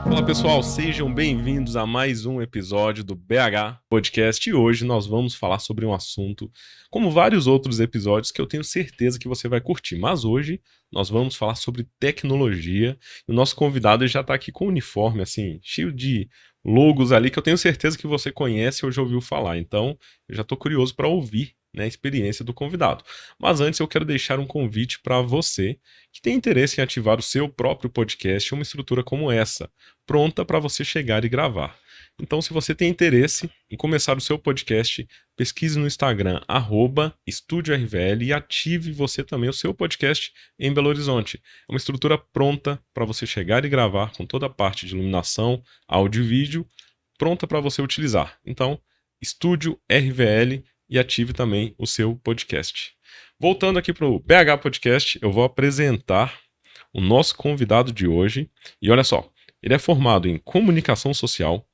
Olá pessoal, sejam bem-vindos a mais um episódio do BH Podcast e hoje nós vamos falar sobre um assunto, como vários outros episódios que eu tenho certeza que você vai curtir, mas hoje nós vamos falar sobre tecnologia e o nosso convidado já está aqui com um uniforme assim, cheio de logos ali que eu tenho certeza que você conhece ou já ouviu falar, então eu já estou curioso para ouvir, né, a experiência do convidado. Mas antes eu quero deixar um convite para você que tem interesse em ativar o seu próprio podcast em uma estrutura como essa, pronta para você chegar e gravar. Então, se você tem interesse em começar o seu podcast, pesquise no Instagram, @EstúdioRVL e ative você também o seu podcast em Belo Horizonte. É uma estrutura pronta para você chegar e gravar com toda a parte de iluminação, áudio e vídeo, pronta para você utilizar. Então, Estúdio RVL e ative também o seu podcast. Voltando aqui para o BH Podcast, eu vou apresentar o nosso convidado de hoje. E olha só, ele é formado em comunicação social,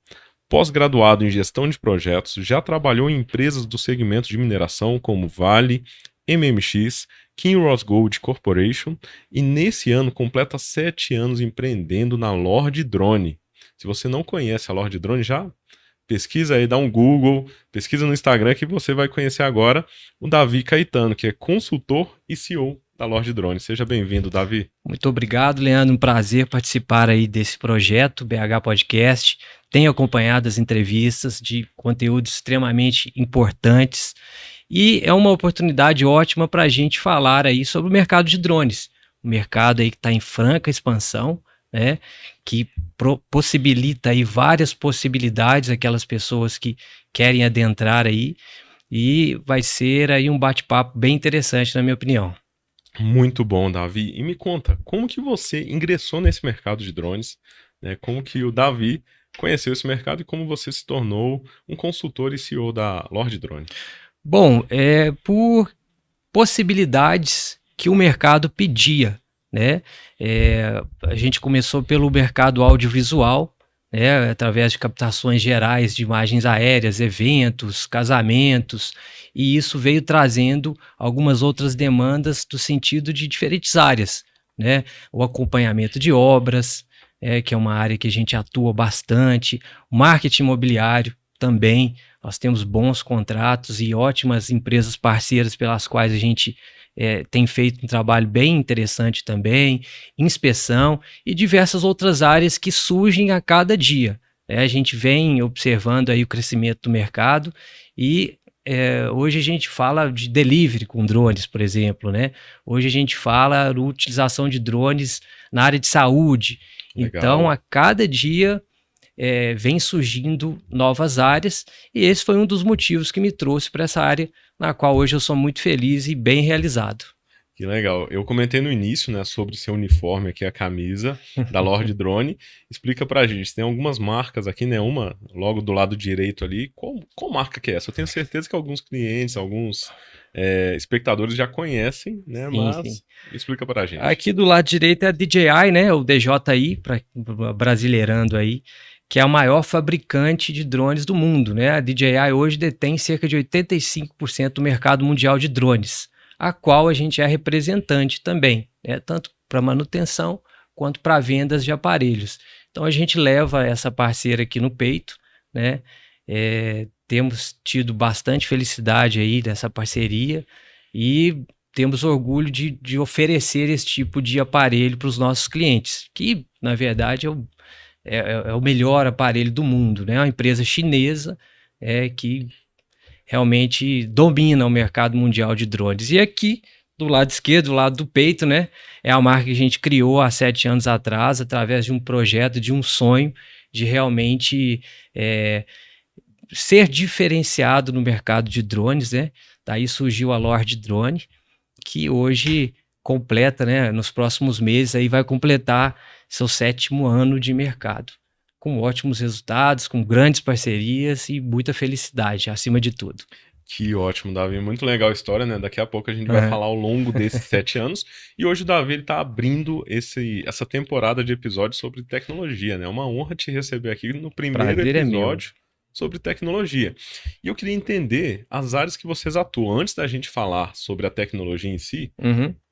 pós-graduado em gestão de projetos, já trabalhou em empresas do segmento de mineração como Vale, MMX, Kinross Gold Corporation e nesse ano completa 7 anos empreendendo na Lord Drone. Se você não conhece a Lord Drone, já pesquisa aí, dá um Google, pesquisa no Instagram que você vai conhecer agora o Davi Caetano, que é consultor e CEO da Lord Drone. Seja bem-vindo, Davi. Muito obrigado, Leandro. Um prazer participar aí desse projeto BH Podcast. Tenho acompanhado as entrevistas de conteúdos extremamente importantes e é uma oportunidade ótima para a gente falar aí sobre o mercado de drones. O mercado aí que está em franca expansão, né? Que possibilita aí várias possibilidades aquelas pessoas que querem adentrar aí e vai ser aí um bate-papo bem interessante, na minha opinião. Muito bom, Davi. E me conta, como que você ingressou nesse mercado de drones? Né? Como que o Davi conheceu esse mercado e como você se tornou um consultor e CEO da Lord Drone? Bom, por possibilidades que o mercado pedia, né? A gente começou pelo mercado audiovisual, né? Através de captações gerais de imagens aéreas, eventos, casamentos, e isso veio trazendo algumas outras demandas do sentido de diferentes áreas, né? O acompanhamento de obras, que é uma área que a gente atua bastante, o marketing imobiliário também. Nós temos bons contratos e ótimas empresas parceiras pelas quais a gente tem feito um trabalho bem interessante também, inspeção e diversas outras áreas que surgem a cada dia. A gente vem observando aí o crescimento do mercado e hoje a gente fala de delivery com drones, por exemplo, né? Hoje a gente fala da utilização de drones na área de saúde. Legal. Então, a cada dia vem surgindo novas áreas e esse foi um dos motivos que me trouxe para essa área na qual hoje eu sou muito feliz e bem realizado. Que legal. Eu comentei no início, né, sobre seu uniforme aqui, a camisa da Lord Drone. Explica pra gente, tem algumas marcas aqui, né, uma logo do lado direito ali. Qual marca que é essa? Eu tenho certeza que alguns clientes, alguns espectadores já conhecem, né, mas explica pra gente. Aqui do lado direito é a DJI, né, o DJI, brasileirando aí, que é a maior fabricante de drones do mundo, né? A DJI hoje detém cerca de 85% do mercado mundial de drones, a qual a gente é representante também, né? Tanto para manutenção quanto para vendas de aparelhos. Então a gente leva essa parceira aqui no peito, né? Temos tido bastante felicidade aí dessa parceria e temos orgulho de oferecer esse tipo de aparelho para os nossos clientes, que na verdade é o melhor aparelho do mundo, né? Uma empresa chinesa que realmente domina o mercado mundial de drones. E aqui, do lado esquerdo, do lado do peito, né? É a marca que a gente criou há 7 anos atrás, através de um projeto, de um sonho, de realmente ser diferenciado no mercado de drones, né? Daí surgiu a Lord Drone, que hoje completa, né? Nos próximos meses aí vai completar seu 7º ano de mercado, com ótimos resultados, com grandes parcerias e muita felicidade, acima de tudo. Que ótimo, Davi. Muito legal a história, né? Daqui a pouco a gente vai falar ao longo desses 7 anos. E hoje o Davi está abrindo essa temporada de episódios sobre tecnologia, né? É uma honra te receber aqui no primeiro Prazer episódio sobre tecnologia. E eu queria entender as áreas que vocês atuam. Antes da gente falar sobre a tecnologia em si,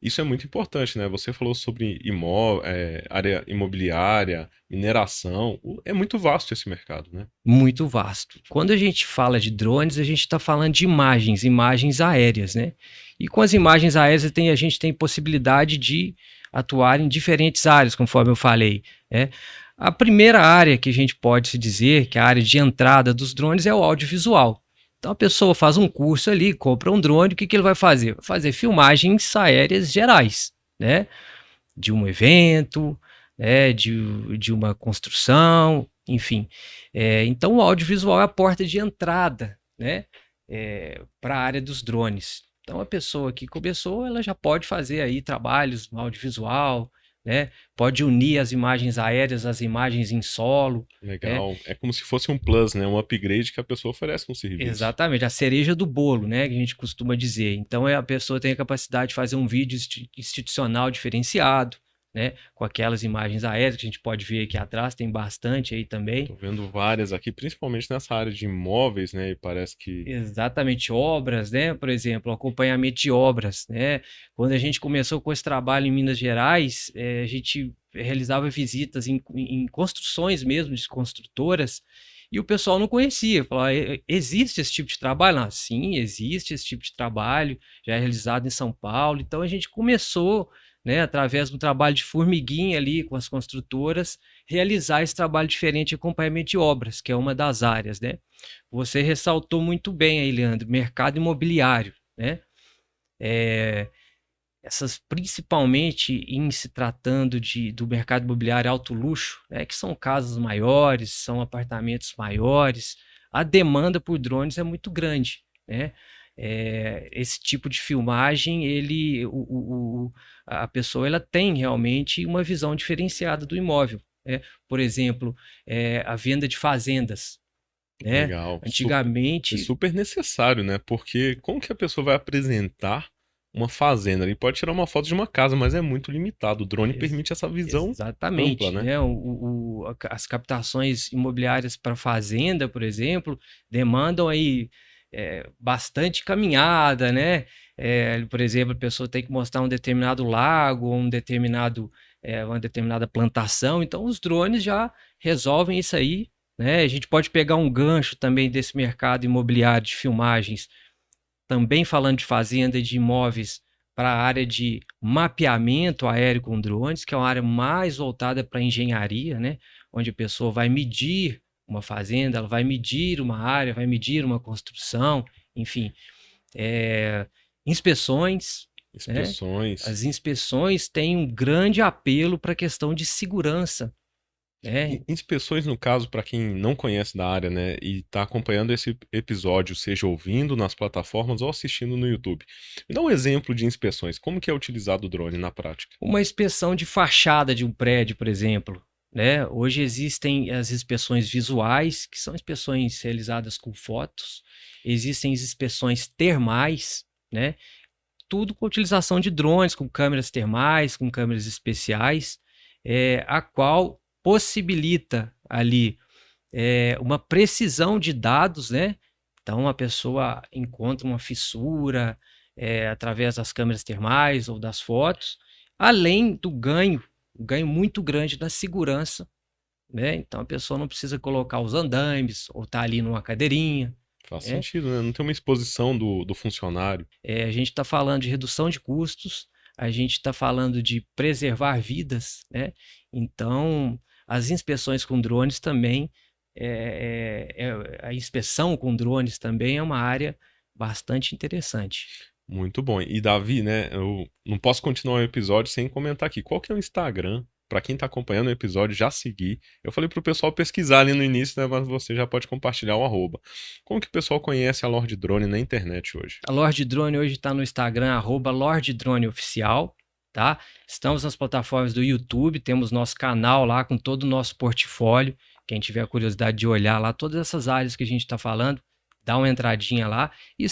isso é muito importante, né? Você falou sobre área imobiliária, mineração. É muito vasto esse mercado, né? Muito vasto. Quando a gente fala de drones, a gente está falando de imagens aéreas, né? E com as imagens aéreas a gente tem possibilidade de atuar em diferentes áreas, conforme eu falei, né? A primeira área que a gente pode se dizer, que é a área de entrada dos drones, é o audiovisual. Então a pessoa faz um curso ali, compra um drone, o que ele vai fazer? Vai fazer filmagens aéreas gerais, né? De um evento, né? De uma construção, enfim. Então o audiovisual é a porta de entrada, né? Para a área dos drones. Então a pessoa que começou, ela já pode fazer aí trabalhos no audiovisual, né? Pode unir as imagens aéreas às imagens em solo. Legal. É como se fosse um plus, né? Um upgrade que a pessoa oferece com o serviço. Exatamente, a cereja do bolo, né? Que a gente costuma dizer. Então a pessoa tem a capacidade de fazer um vídeo institucional diferenciado, né? Com aquelas imagens aéreas que a gente pode ver aqui atrás, tem bastante aí também. Tô vendo várias aqui, principalmente nessa área de imóveis, né? E parece que... Exatamente, obras, né? Por exemplo, acompanhamento de obras, né? Quando a gente começou com esse trabalho em Minas Gerais, a gente realizava visitas em construções mesmo, de construtoras, e o pessoal não conhecia. Falava, existe esse tipo de trabalho? Não, sim, existe esse tipo de trabalho, já é realizado em São Paulo. Então a gente começou, né, através do trabalho de formiguinha ali com as construtoras, realizar esse trabalho diferente de acompanhamento de obras, que é uma das áreas, né? Você ressaltou muito bem aí, Leandro, mercado imobiliário, né? Essas, principalmente em se tratando do mercado imobiliário alto luxo, né, que são casas maiores, são apartamentos maiores, a demanda por drones é muito grande, né? Esse tipo de filmagem, a pessoa ela tem realmente uma visão diferenciada do imóvel, né? Por exemplo, a venda de fazendas, né? Legal. Antigamente... Super necessário, né? Porque como que a pessoa vai apresentar uma fazenda? Ele pode tirar uma foto de uma casa, mas é muito limitado. O drone permite essa visão exatamente, ampla, né? As captações imobiliárias para fazenda, por exemplo, demandam aí bastante caminhada, né? Por exemplo, a pessoa tem que mostrar um determinado lago, ou uma determinada plantação. Então, os drones já resolvem isso aí, né? A gente pode pegar um gancho também desse mercado imobiliário de filmagens, também falando de fazenda e de imóveis, para a área de mapeamento aéreo com drones, que é uma área mais voltada para a engenharia, né? Onde a pessoa vai medir uma fazenda, ela vai medir uma área, vai medir uma construção, enfim. Inspeções. Inspeções. Né? As inspeções têm um grande apelo para a questão de segurança. Inspeções, no caso, para quem não conhece da área, né, e está acompanhando esse episódio, seja ouvindo nas plataformas ou assistindo no YouTube. Me dá um exemplo de inspeções. Como que é utilizado o drone na prática? Uma inspeção de fachada de um prédio, por exemplo, né? Hoje existem as inspeções visuais, que são inspeções realizadas com fotos. Existem as inspeções termais, né? Tudo com utilização de drones, com câmeras termais, com câmeras especiais, a qual possibilita ali uma precisão de dados, né? Então a pessoa encontra uma fissura através das câmeras termais ou das fotos, além do ganho muito grande na segurança, né? Então a pessoa não precisa colocar os andaimes ou estar ali numa cadeirinha. Faz sentido, né? Não tem uma exposição do funcionário. A gente está falando de redução de custos, a gente está falando de preservar vidas, né? Então, as inspeções com drones também, a inspeção com drones também é uma área bastante interessante. Muito bom. E Davi, né, eu não posso continuar o episódio sem comentar aqui. Qual que é o Instagram? Para quem está acompanhando o episódio, já seguir. Eu falei para o pessoal pesquisar ali no início, né, mas você já pode compartilhar o @. Como que o pessoal conhece a Lord Drone na internet hoje? A Lord Drone hoje está no Instagram, @LordDroneOficial, tá? Estamos nas plataformas do YouTube, temos nosso canal lá com todo o nosso portfólio. Quem tiver a curiosidade de olhar lá, todas essas áreas que a gente está falando, dá uma entradinha lá. E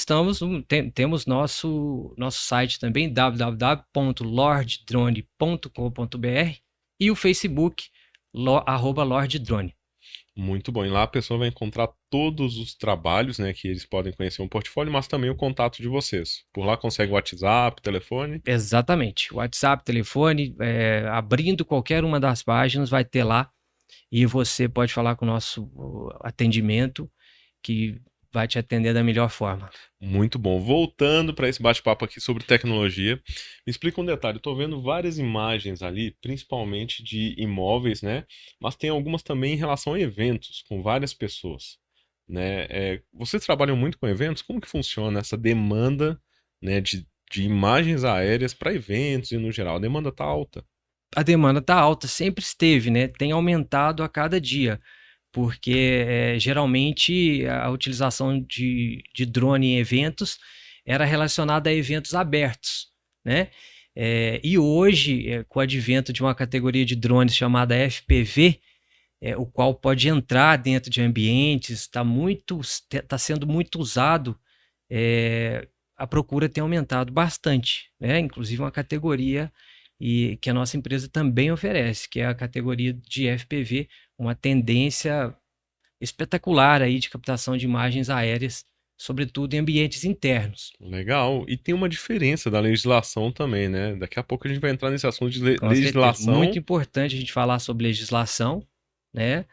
temos nosso site também, www.lorddrone.com.br, e o Facebook, @LordDrone. Muito bom. E lá a pessoa vai encontrar todos os trabalhos, né, que eles podem conhecer um portfólio, mas também o contato de vocês. Por lá consegue o WhatsApp, telefone. Exatamente. WhatsApp, telefone, abrindo qualquer uma das páginas, vai ter lá e você pode falar com o nosso atendimento, que vai te atender da melhor forma. Muito bom. Voltando para esse bate-papo aqui sobre tecnologia, me explica um detalhe. Eu tô vendo várias imagens ali, principalmente de imóveis, né? Mas tem algumas também em relação a eventos, com várias pessoas, né? Vocês trabalham muito com eventos? Como que funciona essa demanda, né, de imagens aéreas para eventos e no geral? A demanda tá alta. A demanda está alta, sempre esteve, né? Tem aumentado a cada dia, porque geralmente a utilização de drone em eventos era relacionada a eventos abertos, né? E hoje, com o advento de uma categoria de drones chamada FPV, o qual pode entrar dentro de ambientes, está sendo muito usado, a procura tem aumentado bastante, né? Inclusive uma categoria que a nossa empresa também oferece, que é a categoria de FPV, uma tendência espetacular aí de captação de imagens aéreas, sobretudo em ambientes internos. Legal. E tem uma diferença da legislação também, né? Daqui a pouco a gente vai entrar nesse assunto de Com certeza, muito legislação. importante a gente falar sobre legislação, né?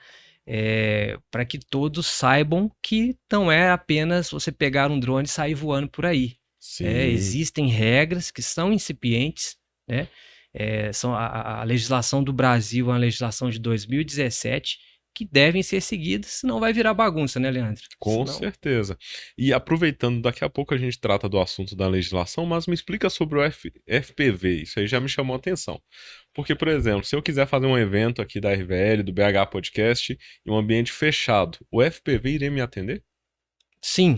Para que todos saibam que não é apenas você pegar um drone e sair voando por aí. Sim, Existem regras que são incipientes, né? A legislação do Brasil é uma legislação de 2017 que devem ser seguidas, senão vai virar bagunça, né, Leandro? com Senão, certeza. E aproveitando, daqui a pouco a gente trata do assunto da legislação, mas me explica sobre o FPV. Isso aí já me chamou a atenção. Porque, por exemplo, se eu quiser fazer um evento aqui da RVL, do BH Podcast, em um ambiente fechado, o FPV iria me atender? sim,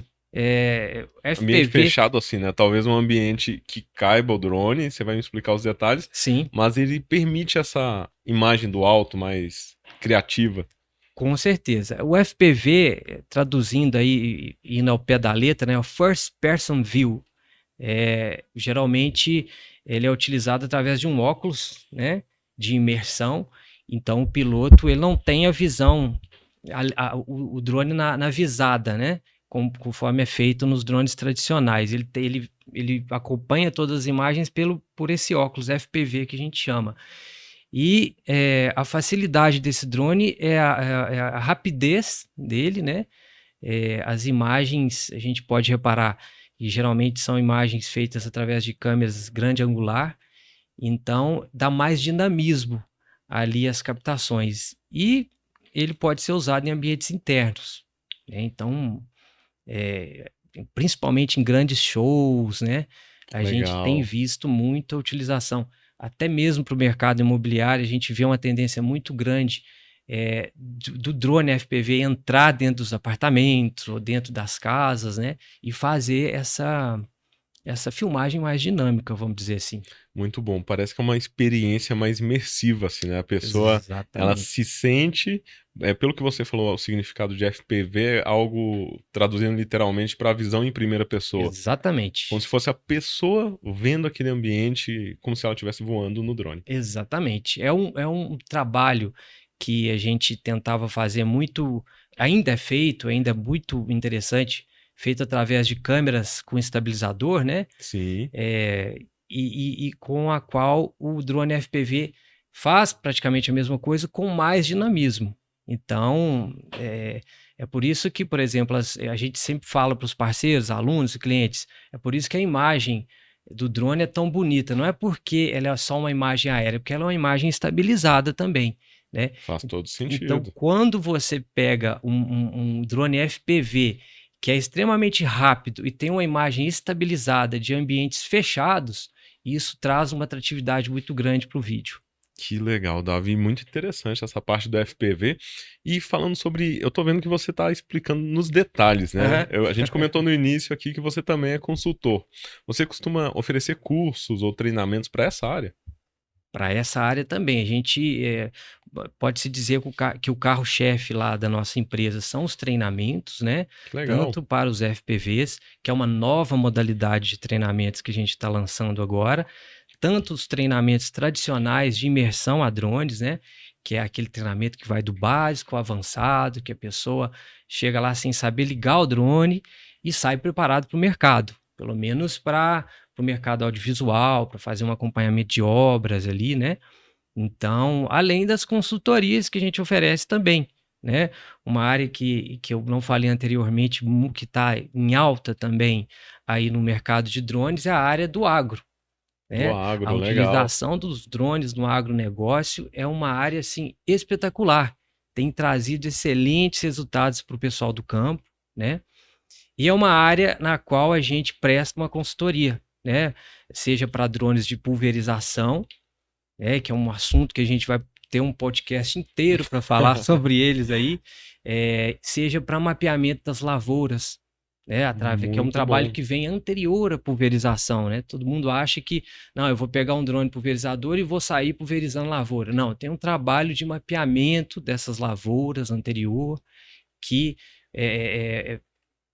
Ambiente FPV, fechado assim, né? Talvez um ambiente que caiba o drone, você vai me explicar os detalhes, sim, mas ele permite essa imagem do alto mais criativa. com certeza. O FPV, traduzindo aí, indo ao pé da letra, né, o First Person View, geralmente ele é utilizado através de um óculos, né, de imersão. Então o piloto ele não tem a visão, o drone na visada, né, conforme é feito nos drones tradicionais. Ele acompanha todas as imagens por esse óculos FPV que a gente chama. E a facilidade desse drone é a rapidez dele, né? As imagens, a gente pode reparar, e geralmente são imagens feitas através de câmeras grande angular, então dá mais dinamismo ali as captações. E ele pode ser usado em ambientes internos, né? Então, principalmente em grandes shows, né? A gente tem Legal. visto muita utilização, até mesmo para o mercado imobiliário, a gente vê uma tendência muito grande do drone FPV entrar dentro dos apartamentos ou dentro das casas, né? E fazer essa filmagem mais dinâmica, vamos dizer assim. Muito bom. Parece que é uma experiência mais imersiva, assim, né? A pessoa, ela Exatamente. se sente, pelo que você falou, o significado de FPV é algo traduzindo literalmente para a visão em primeira pessoa. Como Exatamente. se fosse a pessoa vendo aquele ambiente como se ela estivesse voando no drone. Exatamente. É um trabalho que a gente tentava fazer muito, ainda é feito, ainda é muito interessante, feito através de câmeras com estabilizador, né? Sim, E com a qual o drone FPV faz praticamente a mesma coisa com mais dinamismo. Então, é por isso que, por exemplo, a gente sempre fala para os parceiros, alunos e clientes, é por isso que a imagem do drone é tão bonita. Não é porque ela é só uma imagem aérea, é porque ela é uma imagem estabilizada também, né? faz todo Então, sentido. quando você pega um drone FPV que é extremamente rápido e tem uma imagem estabilizada de ambientes fechados, isso traz uma atratividade muito grande para o vídeo. Que legal, Davi. Muito interessante essa parte do FPV. E falando sobre. Eu tô vendo que você tá explicando nos detalhes, né? Aham. A gente comentou no início aqui que você também é consultor. Você costuma oferecer cursos ou treinamentos para essa área? Para essa área também, a gente pode-se dizer que o carro-chefe lá da nossa empresa são os treinamentos, né? Que legal. Tanto para os FPVs, que é uma nova modalidade de treinamentos que a gente está lançando agora, tanto os treinamentos tradicionais de imersão a drones, né? que é aquele treinamento que vai do básico ao avançado, que a pessoa chega lá sem saber ligar o drone e sai preparado para o mercado, pelo menos para o mercado audiovisual, para fazer um acompanhamento de obras ali, né? Então, além das consultorias que a gente oferece também, né? Uma área que eu não falei anteriormente, que está em alta também aí no mercado de drones, é a área do agro. Do Né? A agro, legal. utilização dos drones no agronegócio é uma área assim, espetacular. Tem trazido excelentes resultados para o pessoal do campo, né? E é uma área na qual a gente presta uma consultoria, né? Seja para drones de pulverização, né? Que é um assunto que a gente vai ter um podcast inteiro para falar sobre eles aí, seja para mapeamento das lavouras, né, que é um Muito trabalho bom. que vem anterior à pulverização, né? Todo mundo acha que, não, eu vou pegar um drone pulverizador e vou sair pulverizando lavoura. Não, tem um trabalho de mapeamento dessas lavouras anterior que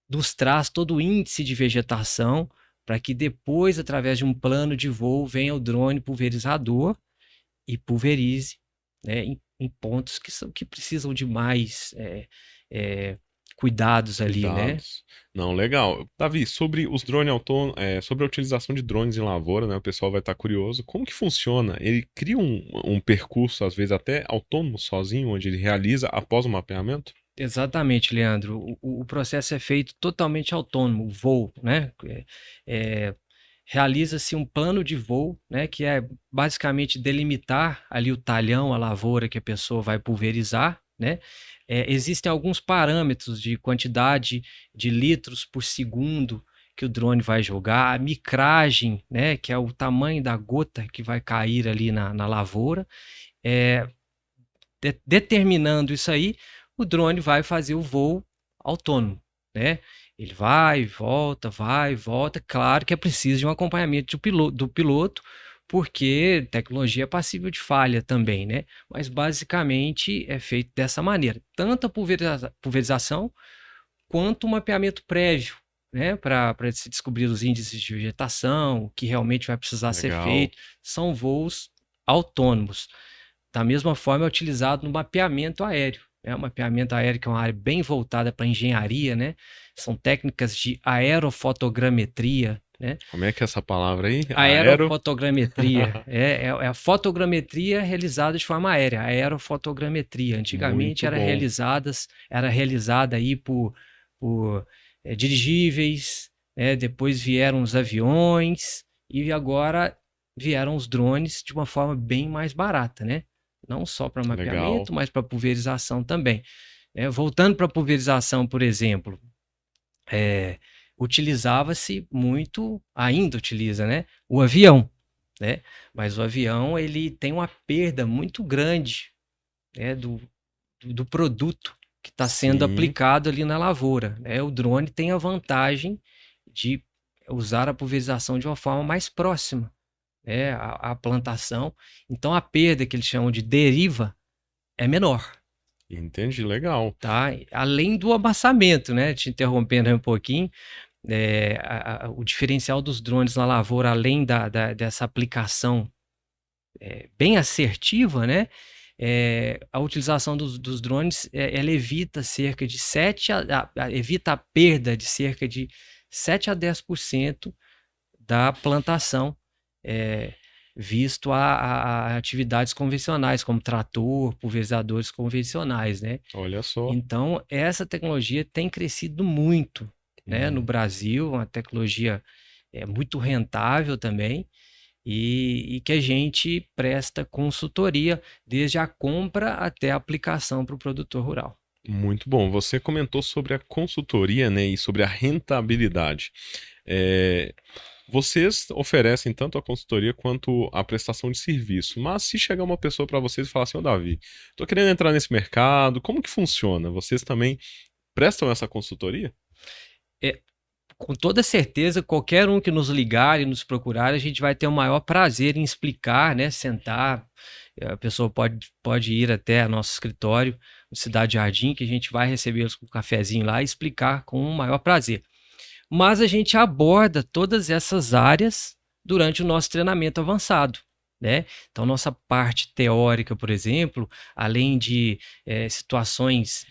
nos traz todo o índice de vegetação para que depois, através de um plano de voo, venha o drone pulverizador e pulverize, né, em pontos que precisam de mais cuidados ali, né? Cuidados. Não, legal. Davi, sobre os drones autônomos, sobre a utilização de drones em lavoura, né? O pessoal vai estar curioso. Como que funciona? Ele cria um percurso, às vezes até autônomo, sozinho, onde ele realiza após o mapeamento? Exatamente, Leandro. O processo é feito totalmente autônomo, o voo, né? Realiza-se um plano de voo, né? Que é basicamente delimitar ali o talhão, a lavoura que a pessoa vai pulverizar, né? Existem alguns parâmetros de quantidade de litros por segundo que o drone vai jogar, a micragem, né? Que é o tamanho da gota que vai cair ali na lavoura. Determinando isso aí, o drone vai fazer o voo autônomo, né? Ele vai, volta, Claro que é preciso de um acompanhamento do piloto, porque tecnologia é passível de falha também, né? Mas basicamente é feito dessa maneira, tanto a pulverização quanto o mapeamento prévio, né? Para se descobrir os índices de vegetação, o que realmente vai precisar ser Legal. feito. São voos autônomos. Da mesma forma, é utilizado no mapeamento aéreo. O mapeamento aéreo, que é uma área bem voltada para a engenharia, né? São técnicas de aerofotogrametria, né? Como é que é essa palavra aí? Aerofotogrametria é a fotogrametria realizada de forma aérea, a aerofotogrametria. Antigamente Muito bom. era realizada aí por dirigíveis, né? Depois vieram os aviões e agora vieram os drones de uma forma bem mais barata, né? Não só para Legal. mapeamento, mas para pulverização também. Voltando para a pulverização, por exemplo, utilizava-se muito, ainda utiliza, né, o avião, né? Mas o avião ele tem uma perda muito grande, né, do produto que está sendo Sim, aplicado ali na lavoura, né? O drone tem a vantagem de usar a pulverização de uma forma mais próxima, né, à plantação. Então a perda que eles chamam de deriva é menor. entendi, legal. Tá? Além do amassamento, né? Te interrompendo aí um pouquinho, o diferencial dos drones na lavoura, além dessa aplicação bem assertiva, né? A utilização dos drones, ela evita cerca de evita a perda de cerca de 7 a 10% da plantação, visto a atividades convencionais, como trator, pulverizadores convencionais, né? Olha só. Então, essa tecnologia tem crescido muito, né, no Hum, Brasil, uma tecnologia muito rentável também, e que a gente presta consultoria desde a compra até a aplicação para o produtor rural. Muito bom. Você comentou sobre a consultoria, né, e sobre a rentabilidade. É, Vocês oferecem tanto a consultoria quanto a prestação de serviço. Mas se chegar uma pessoa para vocês e falar assim, ô Davi, tô querendo entrar nesse mercado, como que funciona? Vocês também prestam essa consultoria? É, com toda certeza, qualquer um que nos ligar e nos procurar, a gente vai ter o maior prazer em explicar, né? Sentar. A pessoa pode ir até nosso escritório, no Cidade Jardim, que a gente vai recebê-los com um cafezinho lá e explicar com o maior prazer. Mas a gente aborda todas essas áreas durante o nosso treinamento avançado, né? Então, nossa parte teórica, por exemplo, além de situações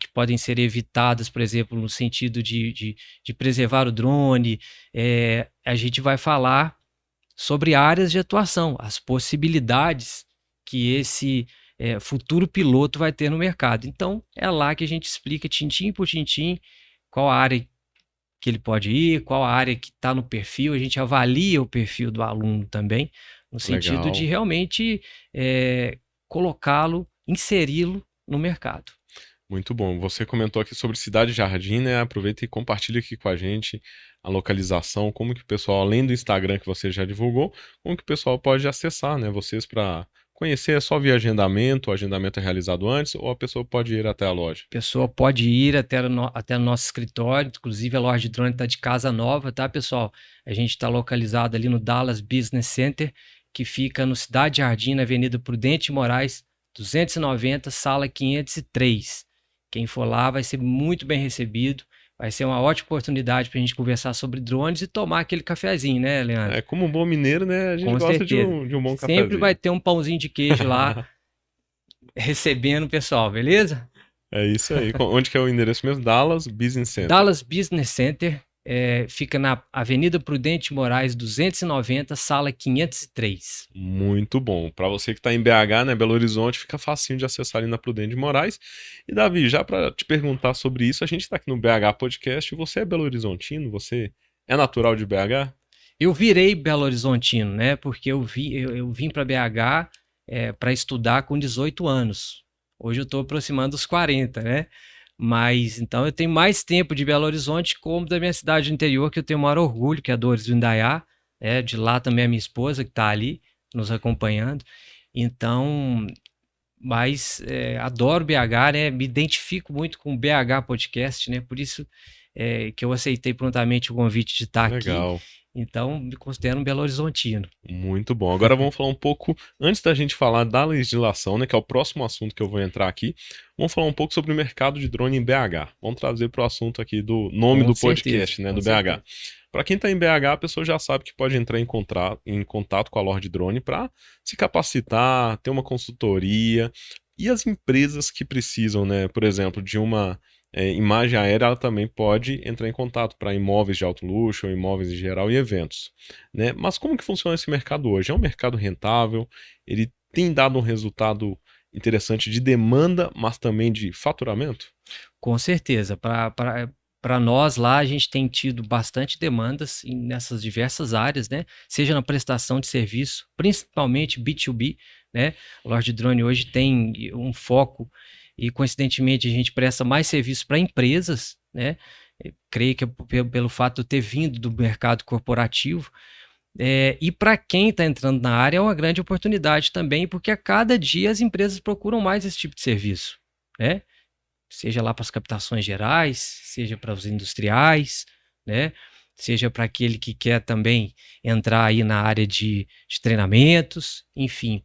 que podem ser evitadas, por exemplo, no sentido de preservar o drone, a gente vai falar sobre áreas de atuação, as possibilidades que esse futuro piloto vai ter no mercado. Então, é lá que a gente explica, tintim por tintim, qual a área que ele pode ir, qual a área que está no perfil, a gente avalia o perfil do aluno também, no sentido de realmente colocá-lo, inseri-lo no mercado. Muito bom. Você comentou aqui sobre Cidade Jardim, né? Aproveita e compartilha aqui com a gente a localização, como que o pessoal, além do Instagram que você já divulgou, como que o pessoal pode acessar, né? Vocês para conhecer, é só via agendamento, o agendamento é realizado antes, ou a pessoa pode ir até a loja? A pessoa pode ir até o nosso escritório, inclusive a loja de drone está de casa nova, tá, pessoal? A gente está localizado ali no Dallas Business Center, que fica no Cidade Jardim, na Avenida Prudente Moraes, 290, sala 503. Quem for lá vai ser muito bem recebido, vai ser uma ótima oportunidade para a gente conversar sobre drones e tomar aquele cafezinho, né, Leandro? Como um bom mineiro, né? A gente Com gosta de certeza. um bom cafezinho. Sempre vai ter um pãozinho de queijo lá recebendo o pessoal, beleza? É isso aí. Onde que é o endereço mesmo? Dallas Business Center. Dallas Business Center fica na Avenida Prudente Moraes 290, sala 503. Muito bom. Para você que está em BH, né, Belo Horizonte, fica facinho de acessar ali na Prudente Moraes. E Davi, já para te perguntar sobre isso, a gente está aqui no BH Podcast. Você é Belo Horizontino? Você é natural de BH? Eu virei Belo Horizontino, né? Porque eu vim para BH para estudar com 18 anos. Hoje eu estou aproximando dos 40, né? Mas então eu tenho mais tempo de Belo Horizonte como da minha cidade interior, que eu tenho o maior orgulho, que é a Dores do Indaiá. De lá também a minha esposa, que está ali nos acompanhando. Então, mas adoro BH, né? Me identifico muito com o BH Podcast, né? Por isso que eu aceitei prontamente o convite de estar aqui. Então, me considero um Belo Horizontino. Muito bom. Agora vamos falar um pouco, antes da gente falar da legislação, né, que é o próximo assunto que eu vou entrar aqui, vamos falar um pouco sobre o mercado de drone em BH. Vamos trazer para o assunto aqui do nome do podcast, né, do BH. Para quem está em BH, a pessoa já sabe que pode entrar em contato com a Lord Drone para se capacitar, ter uma consultoria. E as empresas que precisam, né, por exemplo, de uma imagem aérea, ela também pode entrar em contato para imóveis de alto luxo, ou imóveis em geral e eventos, né? Mas como que funciona esse mercado hoje? É um mercado rentável? Ele tem dado um resultado interessante de demanda, mas também de faturamento? Com certeza. Para nós lá, a gente tem tido bastante demandas nessas diversas áreas, né? Seja na prestação de serviço, principalmente B2B, né? O Lord Drone hoje tem um foco e, coincidentemente, a gente presta mais serviço para empresas, né? Creio que é pelo fato de eu ter vindo do mercado corporativo. E para quem está entrando na área é uma grande oportunidade também, porque a cada dia as empresas procuram mais esse tipo de serviço, né? Seja lá para as captações gerais, seja para os industriais, né? Seja para aquele que quer também entrar aí na área de treinamentos, enfim.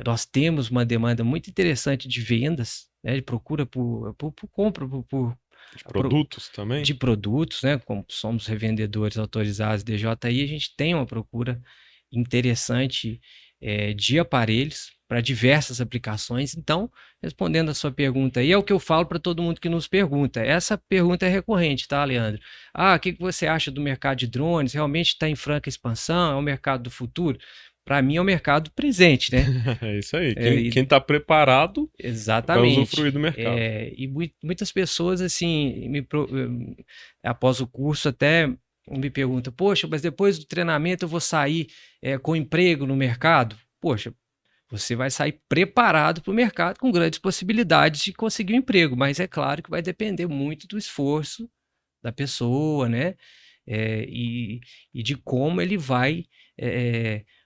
Nós temos uma demanda muito interessante de vendas, né? De procura por compra, de produtos também? De produtos, né? Como somos revendedores autorizados DJI, a gente tem uma procura interessante de aparelhos para diversas aplicações. Então, respondendo a sua pergunta aí, é o que eu falo para todo mundo que nos pergunta. Essa pergunta é recorrente, tá, Leandro? O que você acha do mercado de drones? Realmente está em franca expansão? É o mercado do futuro? Para mim é o mercado presente, né? É isso aí. Quem está preparado vai usufruir do mercado. E muitas pessoas, assim, após o curso até me perguntam, poxa, mas depois do treinamento eu vou sair com emprego no mercado? Poxa, você vai sair preparado para o mercado com grandes possibilidades de conseguir um emprego, mas é claro que vai depender muito do esforço da pessoa, né? E de como ele vai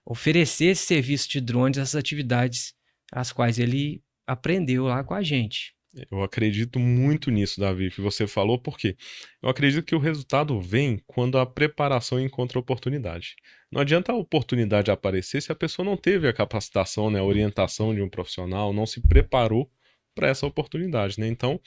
oferecer esse serviço de drones, essas atividades as quais ele aprendeu lá com a gente. Eu acredito muito nisso, Davi, que você falou, porque eu acredito que o resultado vem quando a preparação encontra a oportunidade. Não adianta a oportunidade aparecer se a pessoa não teve a capacitação, né, a orientação de um profissional, não se preparou para essa oportunidade, né? Então,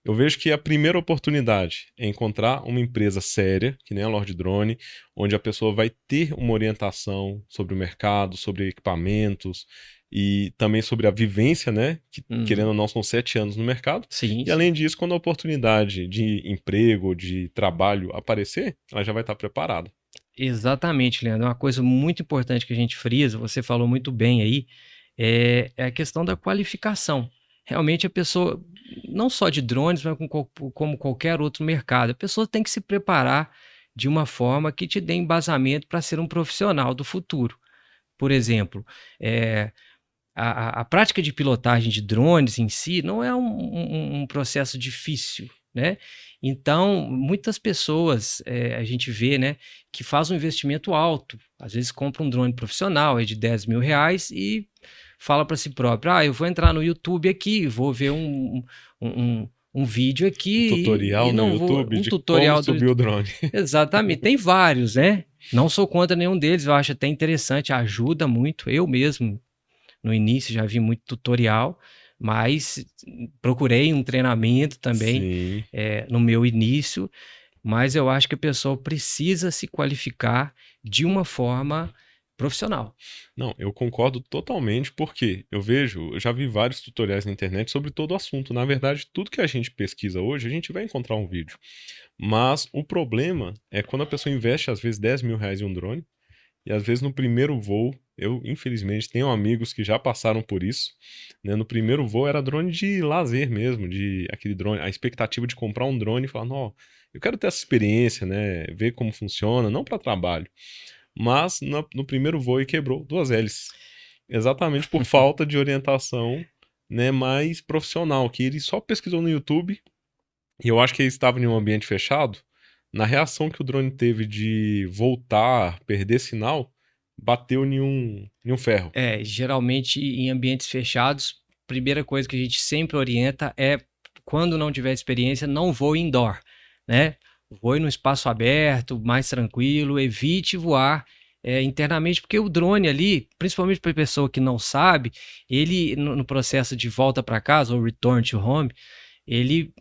Eu vejo que a primeira oportunidade é encontrar uma empresa séria, que nem a Lord Drone, onde a pessoa vai ter uma orientação sobre o mercado, sobre equipamentos e também sobre a vivência, né? Que, querendo ou não, são 7 anos no mercado. Sim, E além disso, quando a oportunidade de emprego, de trabalho aparecer, ela já vai estar preparada. exatamente, Leandro. Uma coisa muito importante que a gente frisa, você falou muito bem aí, é a questão da qualificação. Realmente a pessoa, não só de drones, mas como qualquer outro mercado, a pessoa tem que se preparar de uma forma que te dê embasamento para ser um profissional do futuro. Por exemplo, a prática de pilotagem de drones em si não é um processo difícil, né? Então, muitas pessoas, a gente vê, né, que faz um investimento alto, às vezes compra um drone profissional, é de R$ 10.000 e fala para si próprio, eu vou entrar no YouTube aqui, vou ver um vídeo Um aqui e tutorial no não vou... YouTube Um de como tutorial do... subir o drone. Exatamente, tem vários, né? Não sou contra nenhum deles, eu acho até interessante, ajuda muito, eu mesmo no início já vi muito tutorial, mas procurei um treinamento também Sim. no meu início, mas eu acho que a pessoa precisa se qualificar de uma forma profissional. Não, eu concordo totalmente, porque eu já vi vários tutoriais na internet sobre todo o assunto. Na verdade, tudo que a gente pesquisa hoje, a gente vai encontrar um vídeo. Mas o problema é quando a pessoa investe, às vezes, R$ 10.000 em um drone, e às vezes no primeiro voo, eu infelizmente tenho amigos que já passaram por isso, né? No primeiro voo era drone de lazer mesmo, de aquele drone, a expectativa de comprar um drone e falar, não, eu quero ter essa experiência, né? Ver como funciona, não para trabalho. Mas no primeiro voo ele quebrou 2 hélices. Exatamente por falta de orientação, né, mais profissional, que ele só pesquisou no YouTube, e eu acho que ele estava em um ambiente fechado. Na reação que o drone teve de voltar, perder sinal, bateu em um ferro. Geralmente em ambientes fechados, primeira coisa que a gente sempre orienta é, quando não tiver experiência, não voe indoor, né? Voe no espaço aberto, mais tranquilo, evite voar internamente, porque o drone ali, principalmente para a pessoa que não sabe, ele no processo de volta para casa, ou return to home, ele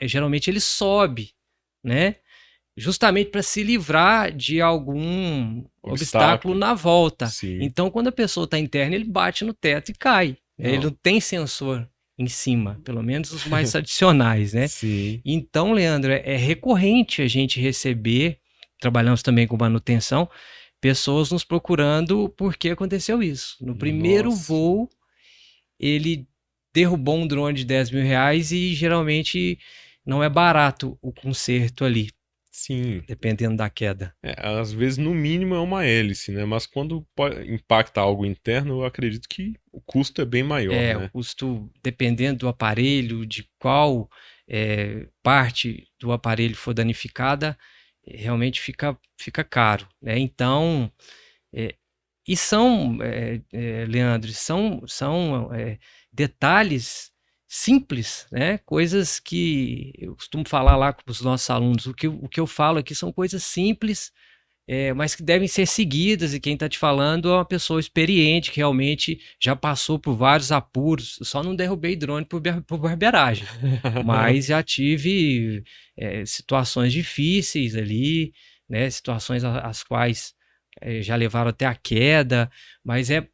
geralmente ele sobe, né? Justamente para se livrar de algum obstáculo Obstáculo. na volta. Sim. Então, quando a pessoa está interna, ele bate no teto e cai. Ele Não. não tem sensor em cima, pelo menos os mais tradicionais, né? Sim. Então, Leandro, é recorrente a gente receber, trabalhamos também com manutenção, pessoas nos procurando porque aconteceu isso. No primeiro Nossa. voo, ele derrubou um drone de R$ 10.000 e geralmente não é barato o conserto ali, Sim. dependendo da queda. Às vezes, no mínimo, é uma hélice, né? Mas quando impacta algo interno, eu acredito que o custo é bem maior, O né? custo, dependendo do aparelho, de qual parte do aparelho for danificada, realmente fica caro, né? Então, e são, Leandro, são detalhes simples, né? Coisas que eu costumo falar lá com os nossos alunos. O que eu falo aqui são coisas simples, mas que devem ser seguidas, e quem está te falando é uma pessoa experiente, que realmente já passou por vários apuros. Só não derrubei drone por barbeiragem, mas já tive situações difíceis ali, né? Situações as quais já levaram até a queda, mas é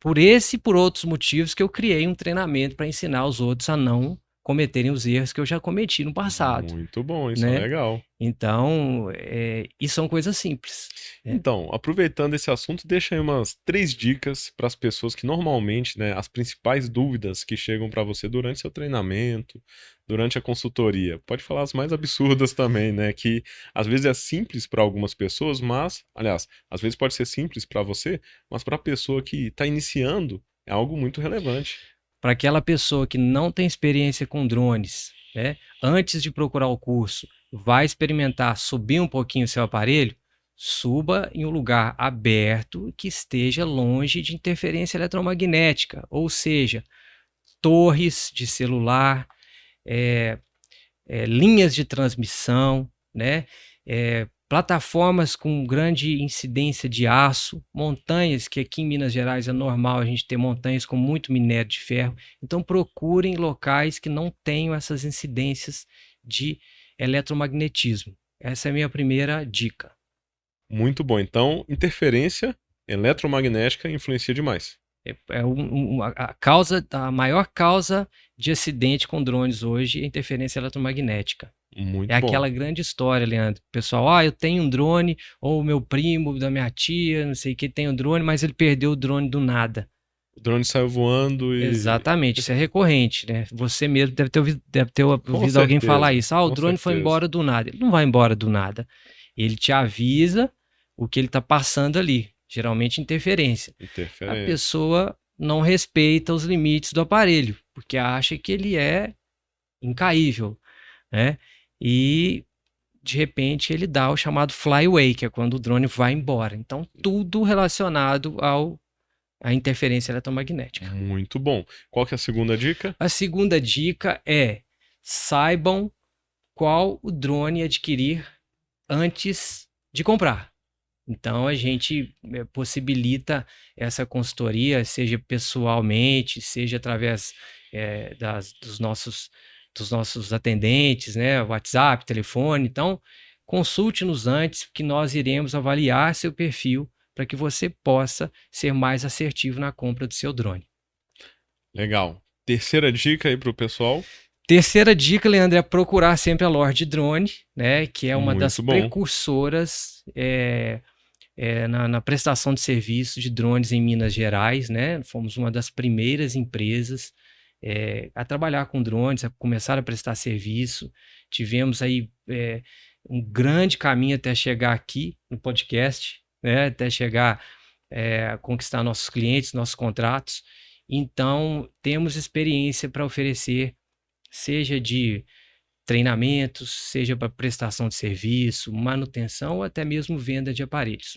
por esse e por outros motivos que eu criei um treinamento para ensinar os outros a não cometerem os erros que eu já cometi no passado, Muito bom, isso é né? legal. Então, e são coisas simples, né? Então, aproveitando esse assunto, deixa aí umas 3 dicas para as pessoas que normalmente, né, as principais dúvidas que chegam para você durante seu treinamento, durante a consultoria. Pode falar as mais absurdas também, né, que às vezes é simples para algumas pessoas, mas, aliás, às vezes pode ser simples para você, mas para a pessoa que está iniciando é algo muito relevante. Para aquela pessoa que não tem experiência com drones, né, antes de procurar o curso, vai experimentar subir um pouquinho o seu aparelho, suba em um lugar aberto que esteja longe de interferência eletromagnética, ou seja, torres de celular, linhas de transmissão, né? plataformas com grande incidência de aço, montanhas, que aqui em Minas Gerais é normal a gente ter montanhas com muito minério de ferro. Então procurem locais que não tenham essas incidências de eletromagnetismo. Essa é a minha primeira dica. Muito bom. Então, interferência eletromagnética influencia demais. A maior causa de acidente com drones hoje é interferência eletromagnética. Muito É bom. aquela grande história, Leandro. Pessoal, eu tenho um drone, ou o meu primo, da minha tia, não sei o que, tem um drone, mas ele perdeu o drone do nada. O drone saiu voando e... Exatamente, isso é recorrente, né? Você mesmo deve ter ouvido alguém certeza, falar isso. O com drone foi certeza. embora do nada. Ele não vai embora do nada. Ele te avisa o que ele está passando ali. Geralmente interferência. A pessoa não respeita os limites do aparelho, porque acha que ele é incaível, né? E de repente ele dá o chamado flyaway, que é quando o drone vai embora. Então tudo relacionado à interferência eletromagnética. Muito bom. Qual que é a segunda dica? A segunda dica é: saibam qual o drone adquirir antes de comprar. Então a gente possibilita essa consultoria, seja pessoalmente, seja através dos nossos atendentes, né? WhatsApp, telefone. Então consulte-nos antes, que nós iremos avaliar seu perfil para que você possa ser mais assertivo na compra do seu drone. Legal. Terceira dica aí para o pessoal. Terceira dica, Leandro, é procurar sempre a Lorde Drone, né? Que é uma das precursoras na prestação de serviço de drones em Minas Gerais, né? Fomos uma das primeiras empresas a trabalhar com drones, a começar a prestar serviço. Tivemos aí um grande caminho até chegar aqui no podcast, né? Até chegar a conquistar nossos clientes, nossos contratos. Então, temos experiência para oferecer, seja de treinamentos, seja para prestação de serviço, manutenção ou até mesmo venda de aparelhos.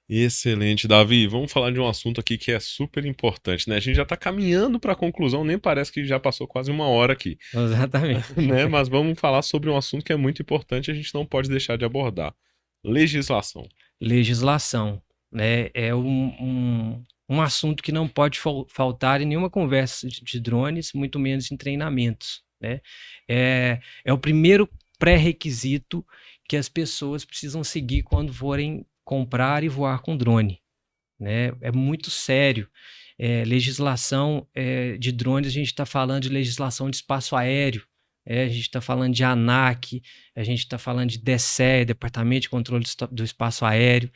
Excelente, Davi. Vamos falar de um assunto aqui que é super importante, né? A gente já está caminhando para a conclusão, nem parece que já passou quase uma hora aqui. Exatamente. Né? Mas vamos falar sobre um assunto que é muito importante e a gente não pode deixar de abordar. Legislação. Legislação, né? É um assunto que não pode faltar em nenhuma conversa de drones, muito menos em treinamentos, né? É o primeiro pré-requisito que as pessoas precisam seguir quando forem comprar e voar com drone, né? É muito sério. Legislação de drones, a gente está falando de legislação de espaço aéreo, a gente está falando de ANAC, a gente está falando de DECE, Departamento de Controle do Espaço Aéreo,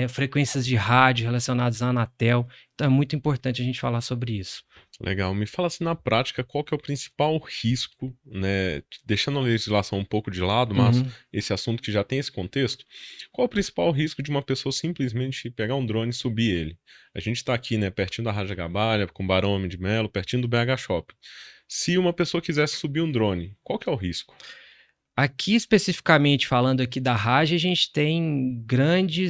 frequências de rádio relacionadas à Anatel. Então é muito importante a gente falar sobre isso. Legal. Me fala assim, na prática, qual que é o principal risco, né? Deixando a legislação um pouco de lado, mas esse assunto que já tem esse contexto, qual é o principal risco de uma pessoa simplesmente pegar um drone e subir ele? A gente está aqui, né, pertinho da Raja Gabalha, com o Barão Homem de Melo, pertinho do BH Shopping. Se uma pessoa quisesse subir um drone, qual que é o risco? Aqui, especificamente falando aqui da Raja, a gente tem grande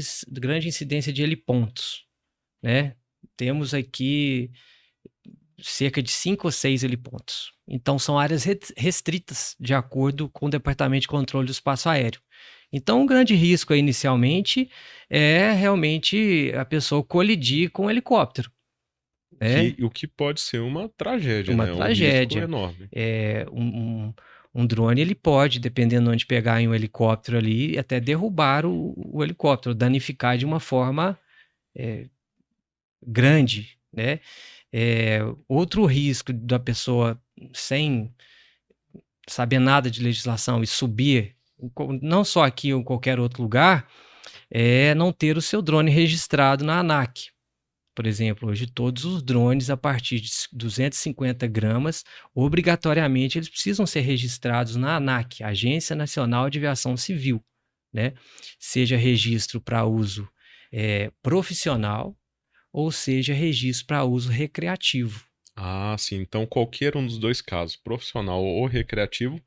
incidência de helipontos, né? Temos aqui cerca de 5 ou 6 helipontos. Então, são áreas restritas, de acordo com o Departamento de Controle do Espaço Aéreo. Então, um grande risco aí, inicialmente é realmente a pessoa colidir com o helicóptero. O que pode ser uma tragédia, uma né? tragédia. Um risco enorme. Um drone, ele pode, dependendo de onde pegar em um helicóptero ali, até derrubar o helicóptero, danificar de uma forma grande, né? Outro risco da pessoa, sem saber nada de legislação e subir, não só aqui ou em qualquer outro lugar, é não ter o seu drone registrado na ANAC. Por exemplo, hoje todos os drones a partir de 250 gramas, obrigatoriamente eles precisam ser registrados na ANAC, Agência Nacional de Aviação Civil, né? Seja registro para uso profissional ou seja registro para uso recreativo. Ah, sim. Então qualquer um dos dois casos, profissional ou recreativo,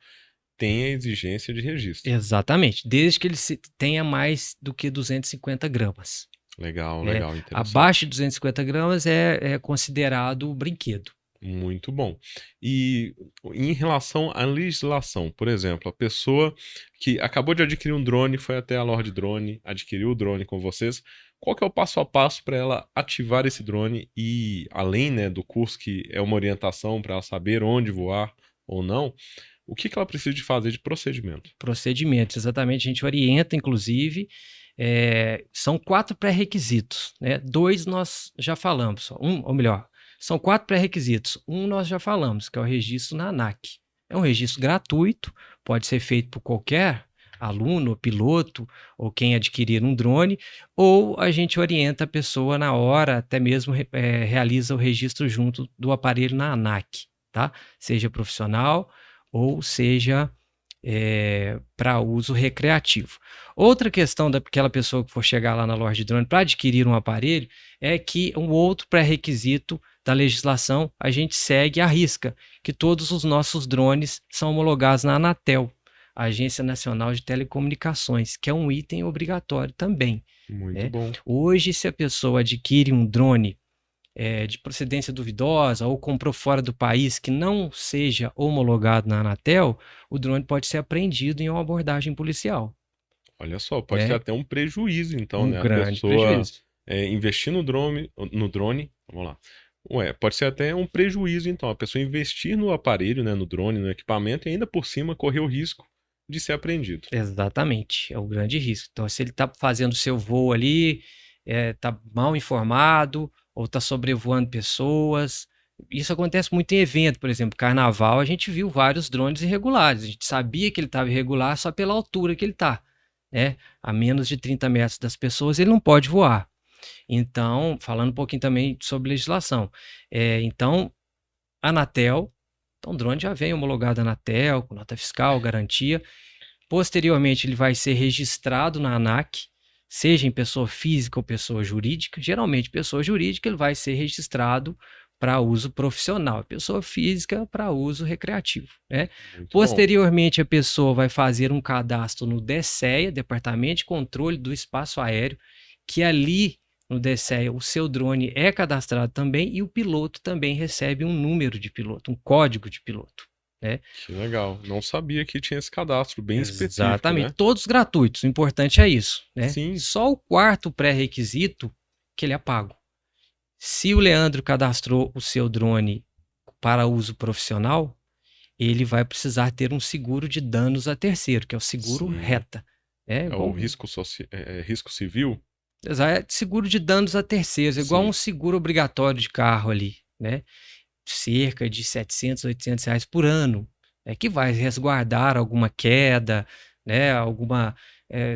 tem a exigência de registro. Exatamente, desde que ele tenha mais do que 250 gramas. Legal, interessante. Abaixo de 250 gramas é considerado brinquedo. Muito bom. E em relação à legislação, por exemplo, a pessoa que acabou de adquirir um drone, foi até a Lord Drone, adquiriu o drone com vocês, qual que é o passo a passo para ela ativar esse drone e, além, né, do curso que é uma orientação para ela saber onde voar ou não, o que que ela precisa de fazer de procedimento? Procedimentos, exatamente. A gente orienta, inclusive, são 4 pré-requisitos, né? 2 nós já falamos, ou melhor, são 4 pré-requisitos. Um nós já falamos, que é o registro na ANAC. É um registro gratuito, pode ser feito por qualquer aluno, piloto, ou quem adquirir um drone, ou a gente orienta a pessoa na hora, até mesmo realiza o registro junto do aparelho na ANAC, tá? Seja profissional ou seja para uso recreativo. Outra questão daquela pessoa que for chegar lá na loja de drone para adquirir um aparelho é que um outro pré-requisito da legislação a gente segue à risca, que todos os nossos drones são homologados na Anatel, a Agência Nacional de Telecomunicações, que é um item obrigatório também. Muito bom. Hoje, se a pessoa adquire um drone de procedência duvidosa ou comprou fora do país que não seja homologado na Anatel, o drone pode ser apreendido em uma abordagem policial. Olha só, pode ter até um prejuízo, então, né? A grande pessoa prejuízo. investir no drone, vamos lá. Pode ser até um prejuízo, então, a pessoa investir no aparelho, né, no drone, no equipamento, e ainda por cima correr o risco de ser apreendido. Exatamente, é o grande risco. Então, se ele está fazendo seu voo ali, está mal informado, ou está sobrevoando pessoas. Isso acontece muito em evento, por exemplo, carnaval, a gente viu vários drones irregulares. A gente sabia que ele estava irregular só pela altura que ele está, né? A menos de 30 metros das pessoas, ele não pode voar. Então, falando um pouquinho também sobre legislação. Então, Anatel, então o drone já vem homologado Anatel, com nota fiscal, garantia. Posteriormente, ele vai ser registrado na ANAC, seja em pessoa física ou pessoa jurídica. Geralmente, pessoa jurídica, ele vai ser registrado para uso profissional, pessoa física para uso recreativo, né? Posteriormente, a pessoa vai fazer um cadastro no DECEA, Departamento de Controle do Espaço Aéreo, que ali no DECEA o seu drone é cadastrado também e o piloto também recebe um número de piloto, um código de piloto. Que legal. Não sabia que tinha esse cadastro bem específico, Exatamente. né? Todos gratuitos. O importante é isso, né? Sim. Só o quarto pré-requisito que ele é pago. Se o Leandro cadastrou o seu drone para uso profissional, ele vai precisar ter um seguro de danos a terceiro, que é o seguro RETA. O risco civil? Exato, seguro de danos a terceiros, igual um seguro obrigatório de carro ali, né? Cerca de 700, 800 reais por ano, que vai resguardar alguma queda, né?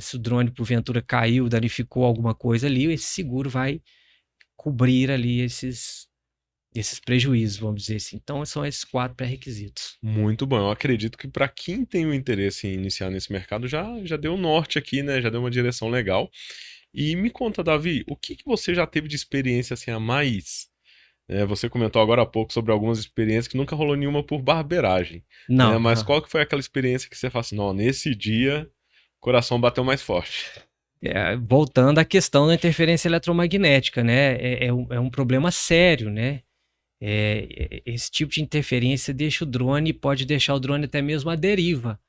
Se o drone porventura caiu, danificou alguma coisa ali, esse seguro vai cobrir ali esses prejuízos, vamos dizer assim. Então, são esses 4 pré-requisitos. Muito bom. Eu acredito que para quem tem o interesse em iniciar nesse mercado, já deu um norte aqui, né? Já deu uma direção legal. E me conta, Davi, o que você já teve de experiência assim a mais? Você comentou agora há pouco sobre algumas experiências que nunca rolou nenhuma por barbeiragem. Não. Né? Mas qual que foi aquela experiência que você fala assim, não, nesse dia o coração bateu mais forte? Voltando à questão da interferência eletromagnética, né? É um problema sério, né? Esse tipo de interferência deixa o drone, pode deixar o drone até mesmo à deriva.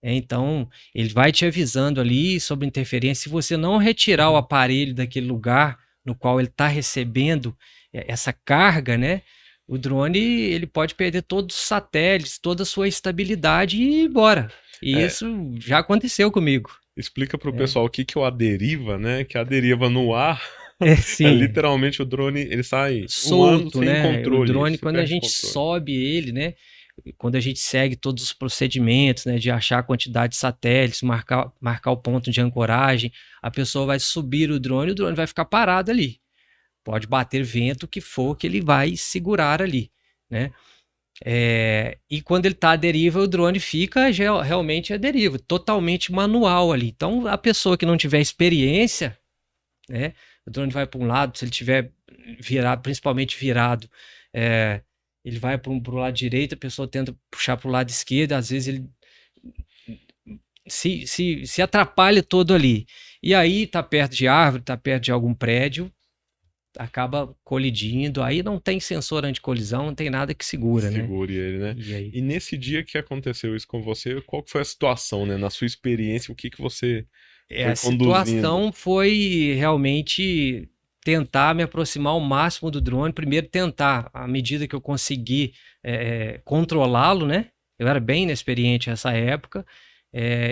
Então, ele vai te avisando ali sobre interferência. Se você não retirar o aparelho daquele lugar no qual ele está recebendo essa carga, né? O drone ele pode perder todos os satélites, toda a sua estabilidade e ir embora. E isso já aconteceu comigo. Explica para o pessoal o que é a deriva, né? Que a deriva no ar literalmente o drone ele sai solto, sem né? controle. O drone, quando a gente sobe ele, né? Quando a gente segue todos os procedimentos, né, de achar a quantidade de satélites, marcar o ponto de ancoragem, a pessoa vai subir o drone vai ficar parado ali. Pode bater vento, o que for, que ele vai segurar ali, né? E quando ele está à deriva, o drone fica realmente à deriva, totalmente manual ali. Então, a pessoa que não tiver experiência, né, o drone vai para um lado, se ele tiver virado, principalmente virado, ele vai para o lado direito, a pessoa tenta puxar para o lado esquerdo, às vezes ele se atrapalha todo ali. E aí está perto de árvore, está perto de algum prédio, acaba colidindo, aí não tem sensor anticolisão, não tem nada que segura, né? Segure ele, né? E aí? E nesse dia que aconteceu isso com você, qual que foi a situação, né? Na sua experiência, o que que você A foi conduzindo? situação foi realmente tentar me aproximar ao máximo do drone. Primeiro tentar, à medida que eu consegui controlá-lo, né? Eu era bem inexperiente nessa época.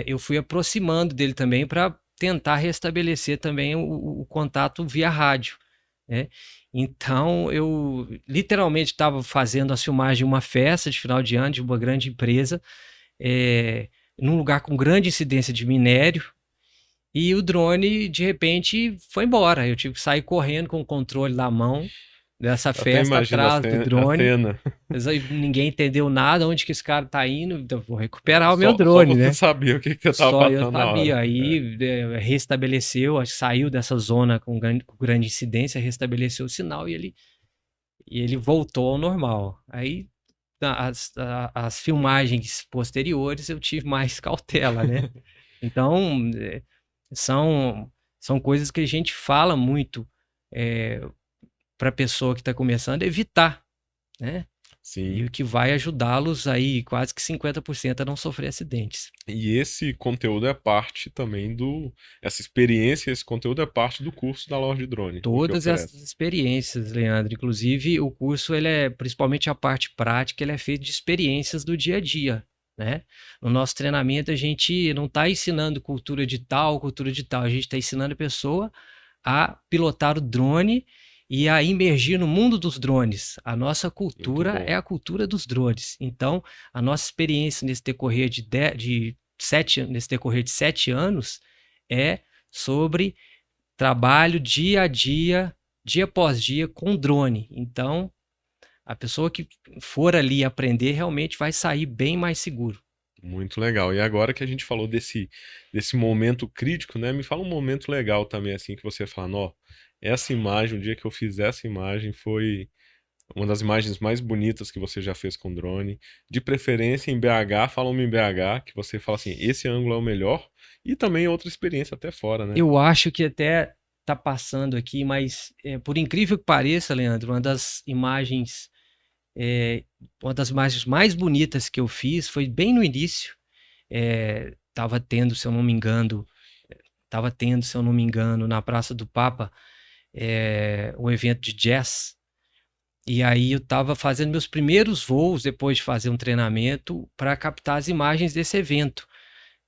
Eu fui aproximando dele também para tentar restabelecer também o contato via rádio, né? Então eu literalmente estava fazendo a filmagem de uma festa de final de ano de uma grande empresa, num lugar com grande incidência de minério. E o drone, de repente, foi embora. Eu tive que sair correndo com o controle na mão dessa Até festa imagino a atrás do a drone. cena. Mas aí ninguém entendeu nada, onde que esse cara tá indo. Então, vou recuperar o meu Só drone, você né? sabia o que que você tava Só eu passando na hora. sabia. Aí restabeleceu, saiu dessa zona com grande incidência, restabeleceu o sinal e ele voltou ao normal. Aí as filmagens posteriores eu tive mais cautela, né? Então, são, são coisas que a gente fala muito para a pessoa que está começando evitar, né? E Sim. o que vai ajudá-los aí quase que 50% a não sofrer acidentes. E esse conteúdo é parte também essa experiência, esse conteúdo é parte do curso da Loja de Drone, o que Todas essas oferece. experiências, Leandro. Inclusive, o curso, ele é, principalmente a parte prática, ele é feito de experiências do dia a dia, né? No nosso treinamento, a gente não está ensinando cultura de tal, a gente está ensinando a pessoa a pilotar o drone e a imergir no mundo dos drones. A nossa Muito cultura bom. é a cultura dos drones. Então, a nossa experiência nesse decorrer nesse decorrer de 7 anos é sobre trabalho dia a dia após dia com drone. Então, a pessoa que for ali aprender realmente vai sair bem mais seguro. Muito legal. E agora que a gente falou desse momento crítico, né? Me fala um momento legal também, assim, que você fala, ó, essa imagem, o dia que eu fiz essa imagem foi uma das imagens mais bonitas que você já fez com drone. De preferência em BH, fala-me em BH, que você fala assim, esse ângulo é o melhor. E também outra experiência até fora, né? Eu acho que até tá passando aqui, mas por incrível que pareça, Leandro, é, uma das imagens mais bonitas que eu fiz foi bem no início. Tava tendo, se eu não me engano, na Praça do Papa, um evento de jazz. E aí eu estava fazendo meus primeiros voos depois de fazer um treinamento para captar as imagens desse evento.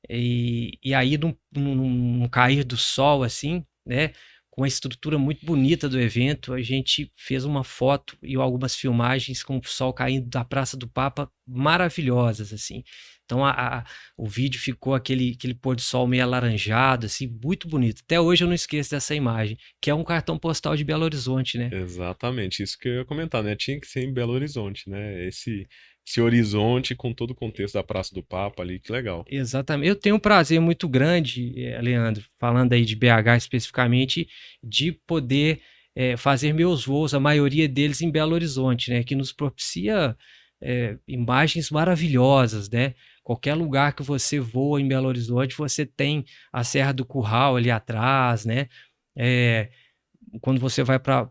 E aí, num cair do sol, assim, né, com a estrutura muito bonita do evento, a gente fez uma foto e algumas filmagens com o sol caindo da Praça do Papa maravilhosas, assim. Então, o vídeo ficou aquele pôr do sol meio alaranjado, assim, muito bonito. Até hoje eu não esqueço dessa imagem, que é um cartão postal de Belo Horizonte, né? Exatamente, isso que eu ia comentar, né? Tinha que ser em Belo Horizonte, né? Esse horizonte com todo o contexto da Praça do Papa ali, que legal. Exatamente. Eu tenho um prazer muito grande, Leandro, falando aí de BH especificamente, de poder fazer meus voos, a maioria deles em Belo Horizonte, né, que nos propicia imagens maravilhosas, né? Qualquer lugar que você voa em Belo Horizonte, você tem a Serra do Curral ali atrás, né? É, quando você vai para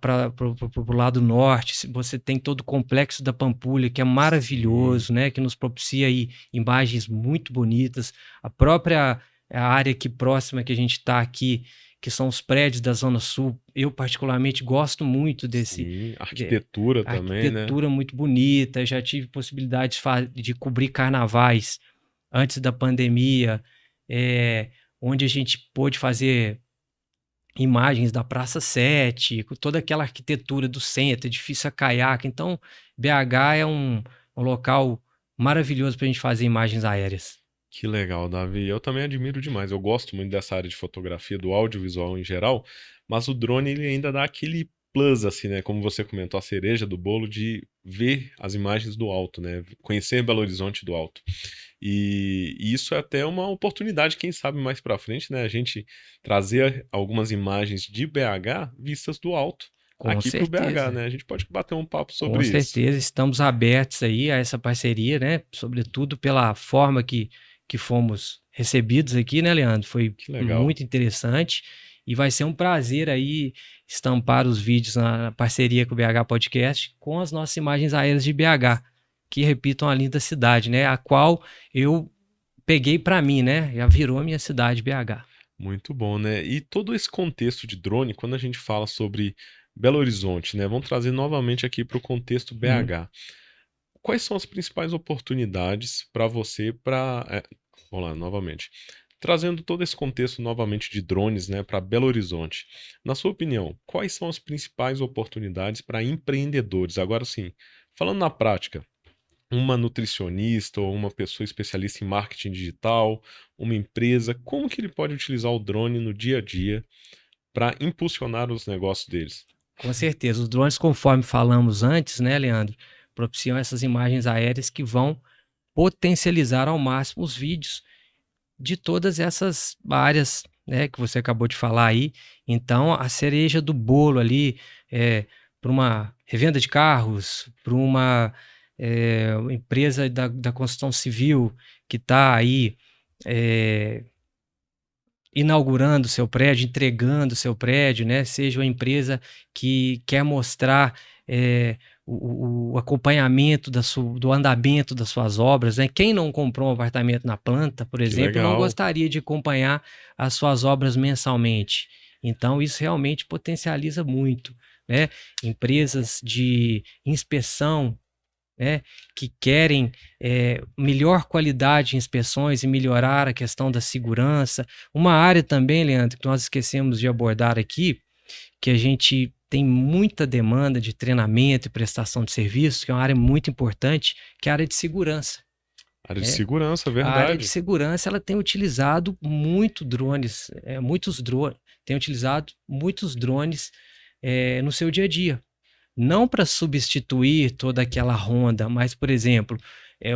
o lado norte, você tem todo o complexo da Pampulha, que é Sim, maravilhoso, né? Que nos propicia aí imagens muito bonitas. A própria área aqui próxima que a gente está aqui, que são os prédios da Zona Sul, eu particularmente gosto muito sim. de Arquitetura também, né? arquitetura muito bonita. Já tive possibilidade de cobrir carnavais antes da pandemia, onde a gente pôde fazer imagens da Praça 7, com toda aquela arquitetura do centro, edifício a caiaque. Então, BH é um local maravilhoso para a gente fazer imagens aéreas. Que legal, Davi. Eu também admiro demais. Eu gosto muito dessa área de fotografia, do audiovisual em geral, mas o drone ele ainda dá aquele plus, assim, né? Como você comentou, a cereja do bolo de ver as imagens do alto, né? Conhecer Belo Horizonte do alto. E isso é até uma oportunidade, quem sabe mais pra frente, né? A gente trazer algumas imagens de BH vistas do alto Com aqui pro BH, certeza. né? A gente pode bater um papo Com sobre isso. certeza, estamos abertos aí a essa parceria, né? Sobretudo pela forma que fomos recebidos aqui, né, Leandro? Foi Que legal. muito interessante E vai ser um prazer aí estampar os vídeos na parceria com o BH Podcast com as nossas imagens aéreas de BH, que repitam a linda cidade, né? A qual eu peguei para mim, né? Já virou a minha cidade, BH. Muito bom, né? E todo esse contexto de drone, quando a gente fala sobre Belo Horizonte, né? Vamos trazer novamente aqui para o contexto BH. Quais são as principais oportunidades para você vamos lá, novamente. Trazendo todo esse contexto novamente de drones, né, para Belo Horizonte. Na sua opinião, quais são as principais oportunidades para empreendedores? Agora sim, falando na prática, uma nutricionista ou uma pessoa especialista em marketing digital, uma empresa, como que ele pode utilizar o drone no dia a dia para impulsionar os negócios deles? Com certeza. Os drones, conforme falamos antes, né, Leandro, propiciam essas imagens aéreas que vão potencializar ao máximo os vídeos de todas essas áreas, né, que você acabou de falar aí. Então, a cereja do bolo ali, para uma revenda de carros, para uma empresa da construção civil que está aí inaugurando seu prédio, entregando seu prédio, né? Seja uma empresa que quer mostrar o acompanhamento do andamento das suas obras, né? Quem não comprou um apartamento na planta, por exemplo, não gostaria de acompanhar as suas obras mensalmente. Então, isso realmente potencializa muito, né? Empresas de inspeção, né, que querem melhor qualidade em inspeções e melhorar a questão da segurança. Uma área também, Leandro, que nós esquecemos de abordar aqui, que a gente tem muita demanda de treinamento e prestação de serviços, que é uma área muito importante, que é a área de segurança. Área de segurança, verdade. A área de segurança, ela tem utilizado tem utilizado muitos drones no seu dia a dia. Não para substituir toda aquela ronda, mas, por exemplo,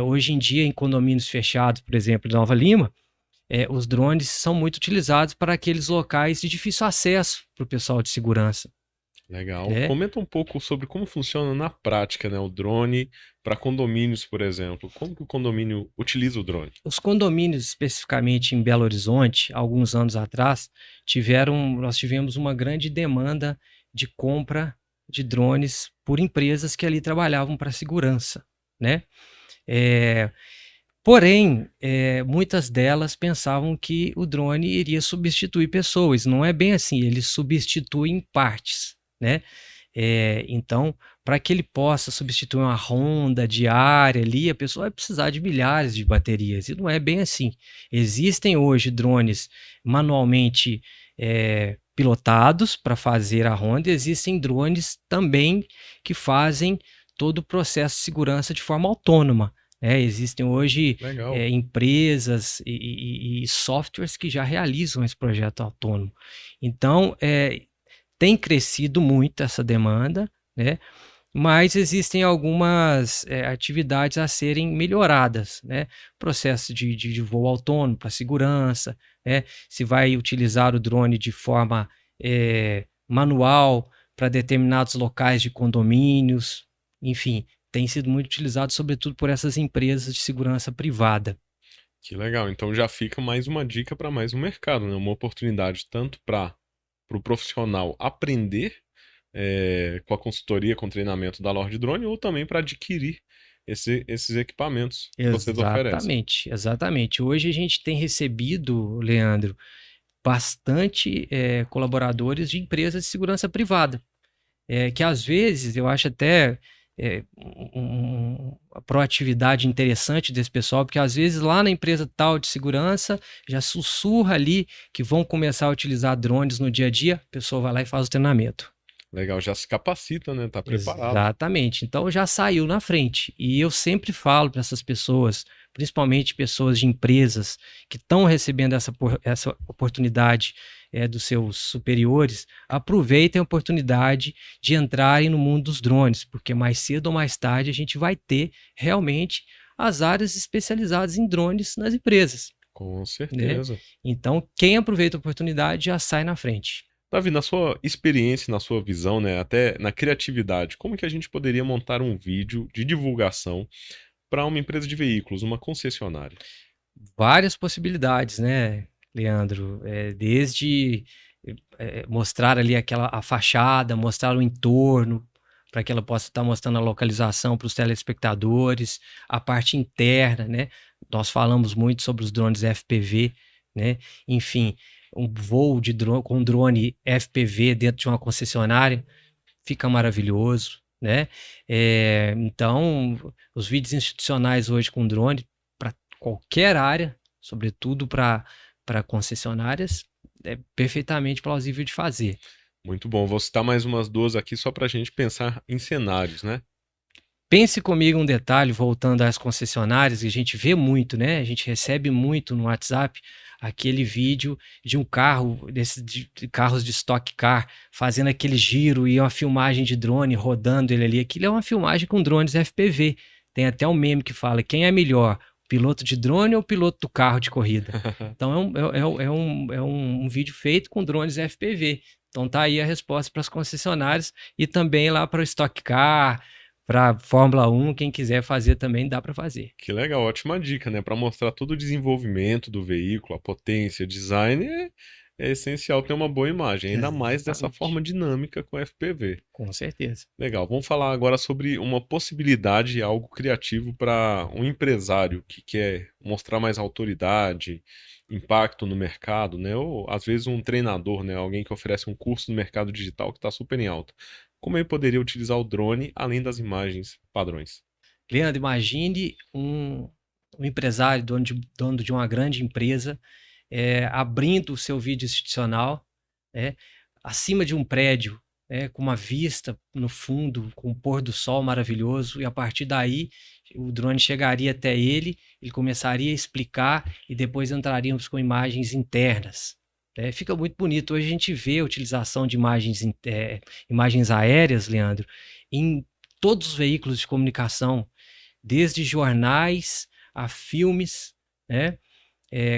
hoje em dia, em condomínios fechados, por exemplo, de Nova Lima, os drones são muito utilizados para aqueles locais de difícil acesso para o pessoal de segurança. Legal. Comenta um pouco sobre como funciona na prática, né, o drone para condomínios, por exemplo. Como que o condomínio utiliza o drone? Os condomínios, especificamente em Belo Horizonte, alguns anos atrás, nós tivemos uma grande demanda de compra de drones por empresas que ali trabalhavam para segurança, né? Porém, muitas delas pensavam que o drone iria substituir pessoas. Não é bem assim, ele substitui em partes, né? Então, para que ele possa substituir uma ronda diária ali, a pessoa vai precisar de milhares de baterias. E não é bem assim. Existem hoje drones manualmente pilotados para fazer a ronda, e existem drones também que fazem todo o processo de segurança de forma autônoma. Existem hoje empresas e softwares que já realizam esse projeto autônomo. Então, tem crescido muito essa demanda, né? Mas existem algumas atividades a serem melhoradas, né? Processo de voo autônomo para segurança, né? Se vai utilizar o drone de forma manual para determinados locais de condomínios, enfim, tem sido muito utilizado sobretudo por essas empresas de segurança privada. Que legal, então já fica mais uma dica para mais um mercado, né? Uma oportunidade tanto para o profissional aprender com a consultoria, com o treinamento da Lord Drone, ou também para adquirir esses equipamentos que vocês oferecem. Exatamente. Hoje a gente tem recebido, Leandro, bastante colaboradores de empresas de segurança privada, que às vezes eu acho até uma proatividade interessante desse pessoal, porque às vezes lá na empresa tal de segurança já sussurra ali que vão começar a utilizar drones no dia a dia, a pessoa vai lá e faz o treinamento. Legal, já se capacita, né? Tá preparado. Exatamente. Então já saiu na frente. E eu sempre falo para essas pessoas, principalmente pessoas de empresas que estão recebendo essa oportunidade dos seus superiores, aproveitem a oportunidade de entrarem no mundo dos drones, porque mais cedo ou mais tarde a gente vai ter realmente as áreas especializadas em drones nas empresas. Com certeza. Né? Então, quem aproveita a oportunidade já sai na frente. Davi, na sua experiência, na sua visão, né, até na criatividade, como que a gente poderia montar um vídeo de divulgação para uma empresa de veículos, uma concessionária? Várias possibilidades, né, Leandro? Desde mostrar ali a fachada, mostrar o entorno, para que ela possa estar mostrando a localização para os telespectadores, a parte interna, né? Nós falamos muito sobre os drones FPV, né? Enfim, um voo de drone, com drone FPV dentro de uma concessionária fica maravilhoso, né? Então, os vídeos institucionais hoje com drone, para qualquer área, sobretudo para concessionárias, é perfeitamente plausível de fazer. Muito bom. Vou citar mais umas duas aqui só para a gente pensar em cenários, né? Pense comigo um detalhe, voltando às concessionárias, que a gente vê muito, né? A gente recebe muito no WhatsApp aquele vídeo de um carro, de carros de Stock Car, fazendo aquele giro e uma filmagem de drone rodando ele ali. Aquilo é uma filmagem com drones FPV. Tem até um meme que fala: quem é melhor, o piloto de drone ou o piloto do carro de corrida? Então é um vídeo feito com drones FPV. Então tá aí a resposta para as concessionárias e também lá para o Stock Car, para Fórmula 1, quem quiser fazer também dá para fazer. Que legal, ótima dica, né? Para mostrar todo o desenvolvimento do veículo, a potência, design, é essencial ter uma boa imagem, ainda mais dessa Exatamente. forma dinâmica com FPV. Com certeza. Legal, vamos falar agora sobre uma possibilidade, algo criativo para um empresário que quer mostrar mais autoridade, impacto no mercado, né? Ou às vezes um treinador, né? Alguém que oferece um curso no mercado digital que está super em alta. Como ele poderia utilizar o drone além das imagens padrões? Leandro, imagine um empresário, dono de uma grande empresa, abrindo o seu vídeo institucional, né, acima de um prédio, com uma vista no fundo, com o pôr do sol maravilhoso, e a partir daí o drone chegaria até ele, ele começaria a explicar e depois entraríamos com imagens internas. Fica muito bonito. Hoje a gente vê a utilização de imagens aéreas, Leandro, em todos os veículos de comunicação, desde jornais a filmes, né?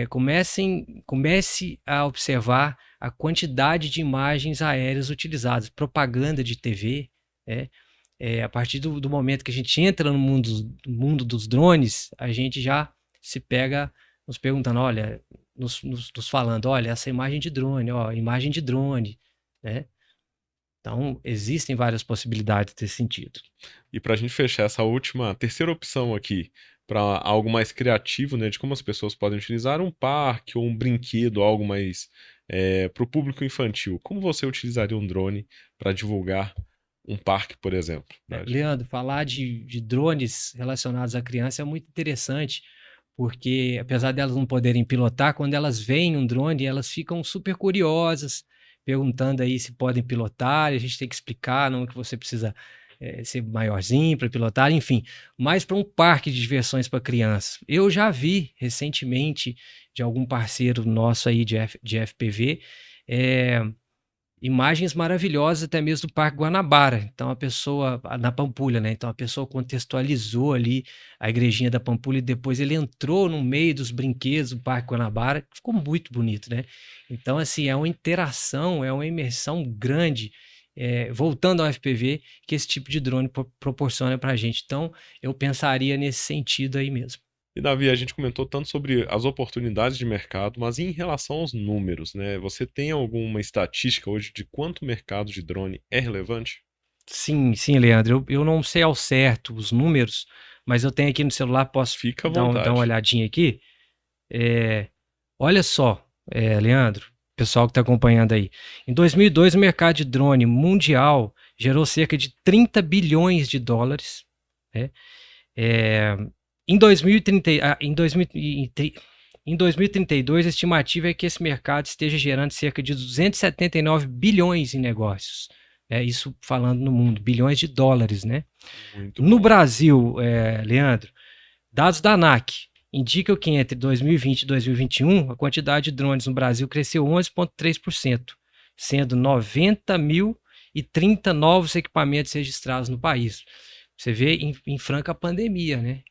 Comece a observar a quantidade de imagens aéreas utilizadas, propaganda de TV, né? A partir do momento que a gente entra no mundo dos drones, a gente já se pega nos perguntando, olha, nos falando, olha, essa imagem de drone, ó, imagem de drone, né? Então, existem várias possibilidades nesse sentido. E para a gente fechar essa última, terceira opção aqui, para algo mais criativo, né, de como as pessoas podem utilizar um parque ou um brinquedo, algo mais para o público infantil. Como você utilizaria um drone para divulgar um parque, por exemplo? Leandro, falar de drones relacionados à criança é muito interessante, porque apesar delas não poderem pilotar, quando elas veem um drone, elas ficam super curiosas, perguntando aí se podem pilotar, e a gente tem que explicar, não que você precisa ser maiorzinho para pilotar, enfim, mas para um parque de diversões para crianças. Eu já vi recentemente de algum parceiro nosso aí de FPV, imagens maravilhosas até mesmo do Parque Guanabara. Então a pessoa, na Pampulha, né? Então a pessoa contextualizou ali a igrejinha da Pampulha e depois ele entrou no meio dos brinquedos do Parque Guanabara, ficou muito bonito, né? Então, assim, é uma interação, é uma imersão grande, voltando ao FPV, que esse tipo de drone proporciona para a gente. Então, eu pensaria nesse sentido aí mesmo. E Davi, a gente comentou tanto sobre as oportunidades de mercado, mas em relação aos números, né? Você tem alguma estatística hoje de quanto o mercado de drone é relevante? Sim, sim, Leandro. Eu não sei ao certo os números, mas eu tenho aqui no celular, posso Fica à dar uma vontade. olhadinha aqui. Olha só, Leandro, pessoal que está acompanhando aí. Em 2002, o mercado de drone mundial gerou cerca de 30 bilhões de dólares, né? Em 2032, a estimativa é que esse mercado esteja gerando cerca de 279 bilhões em negócios. Isso falando no mundo, bilhões de dólares, né? Muito No bom. Brasil, Leandro, dados da ANAC indicam que entre 2020 e 2021, a quantidade de drones no Brasil cresceu 11,3%, sendo 90.030 novos equipamentos registrados no país. Você vê em franca pandemia, né?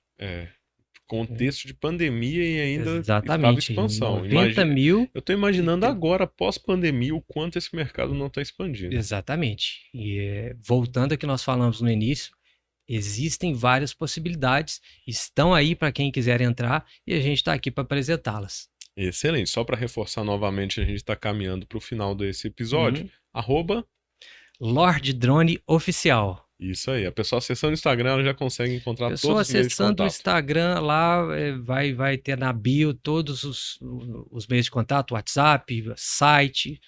Contexto de pandemia e ainda estava em Exatamente, expansão. 90 mil. Eu estou imaginando agora, pós-pandemia, o quanto esse mercado não está expandindo. Exatamente. E voltando ao que nós falamos no início, existem várias possibilidades, estão aí para quem quiser entrar e a gente está aqui para apresentá-las. Excelente. Só para reforçar novamente, a gente está caminhando para o final desse episódio. Uhum. Arroba. Lord Drone Oficial. Isso aí. A pessoa acessando o Instagram, ela já consegue encontrar Pessoa todos os meios de acessando o contato. Instagram lá, vai ter na bio todos os meios de contato, WhatsApp, site,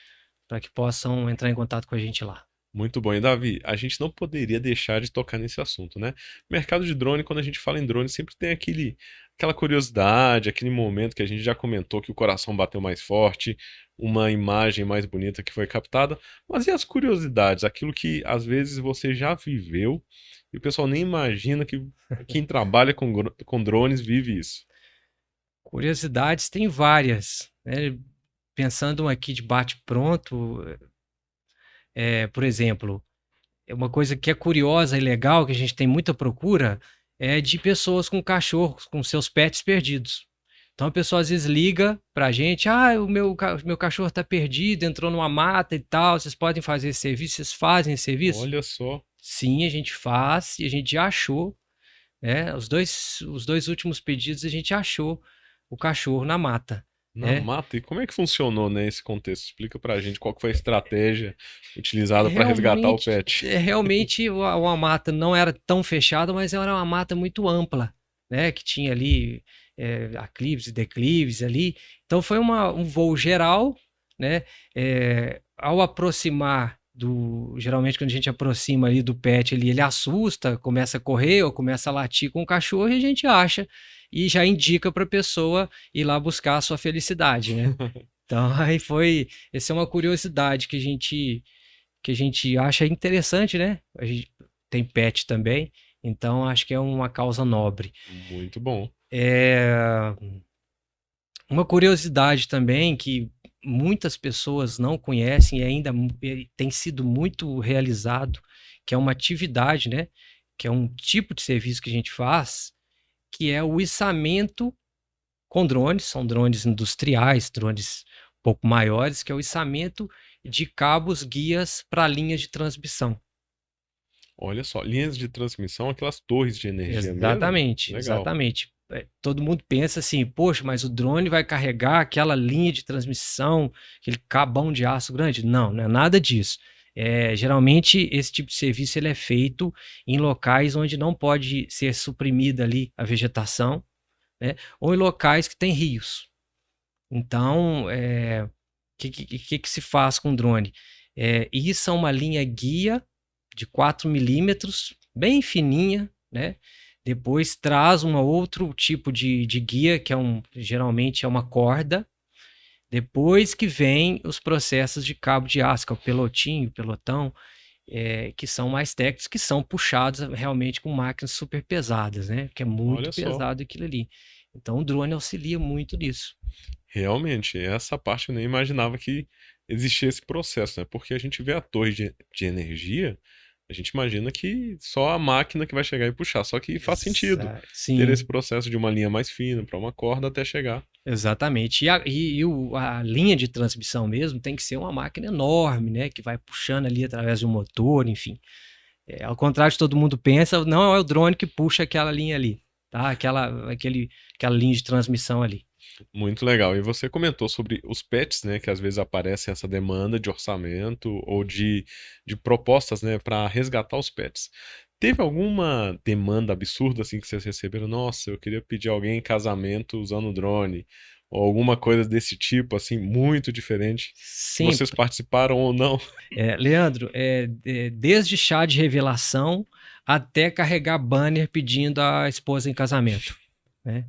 para que possam entrar em contato com a gente lá. Muito bom. E Davi, a gente não poderia deixar de tocar nesse assunto, né? Mercado de drone, quando a gente fala em drone, sempre tem aquela curiosidade, aquele momento que a gente já comentou que o coração bateu mais forte, uma imagem mais bonita que foi captada. Mas e as curiosidades? Aquilo que às vezes você já viveu e o pessoal nem imagina que quem trabalha com drones vive isso. Curiosidades tem várias, né? Pensando aqui de bate-pronto, por exemplo, uma coisa que é curiosa e legal, que a gente tem muita procura, é de pessoas com cachorros, com seus pets perdidos. Então a pessoa às vezes liga pra gente, meu cachorro tá perdido, entrou numa mata e tal, vocês podem fazer esse serviço, vocês fazem esse serviço? Olha só. Sim, a gente faz e a gente já achou, né? Os dois últimos pedidos a gente achou o cachorro na mata, Na né? mata, e como é que funcionou, né, esse contexto? Explica pra gente qual que foi a estratégia utilizada para resgatar o Realmente, pet. realmente uma mata não era tão fechada, mas era uma mata muito ampla, né? Que tinha ali aclives e declives ali. Então foi um voo geral, né? Ao aproximar geralmente quando a gente aproxima ali do pet, ele assusta, começa a correr ou começa a latir com o cachorro e a gente acha e já indica para a pessoa ir lá buscar a sua felicidade, né? Então aí essa é uma curiosidade que a gente acha interessante, né? A gente tem pet também, então acho que é uma causa nobre. Muito bom. É uma curiosidade também que muitas pessoas não conhecem e ainda tem sido muito realizado, que é uma atividade, né? Que é um tipo de serviço que a gente faz, que é o içamento com drones, são drones industriais, drones um pouco maiores, que é o içamento de cabos guias para linhas de transmissão. Olha só, linhas de transmissão, aquelas torres de energia mesmo? Exatamente, Legal. exatamente. Todo mundo pensa assim, poxa, mas o drone vai carregar aquela linha de transmissão, aquele cabão de aço grande? Não, não é nada disso. Geralmente esse tipo de serviço ele é feito em locais onde não pode ser suprimida ali a vegetação, né? Ou em locais que tem rios. Então, o que se faz com o drone? Isso é uma linha guia de 4 milímetros, bem fininha, né? Depois traz um outro tipo de guia, que geralmente é uma corda. Depois que vem os processos de cabo de aço, que é o pelotinho, o pelotão, que são mais técnicos, que são puxados realmente com máquinas super pesadas, né? Que é muito Olha só. pesado aquilo ali. Então o drone auxilia muito nisso. Realmente, essa parte eu nem imaginava que existia esse processo, né? Porque a gente vê a torre de energia, a gente imagina que só a máquina que vai chegar e puxar. Só que faz sentido ter esse Sim, processo de uma linha mais fina para uma corda até chegar. exatamente. A linha de transmissão mesmo tem que ser uma máquina enorme, né? Que vai puxando ali através de um motor, enfim. Ao contrário de todo mundo pensa, não é o drone que puxa aquela linha ali, tá? Aquela linha de transmissão ali. Muito legal. E você comentou sobre os pets, né? Que às vezes aparece essa demanda de orçamento ou de propostas, né? Para resgatar os pets. Teve alguma demanda absurda assim que vocês receberam? Nossa, eu queria pedir alguém em casamento usando drone. Ou alguma coisa desse tipo, assim, muito diferente, que Sim, vocês participaram ou não. Leandro, desde chá de revelação até carregar banner pedindo a esposa em casamento, né?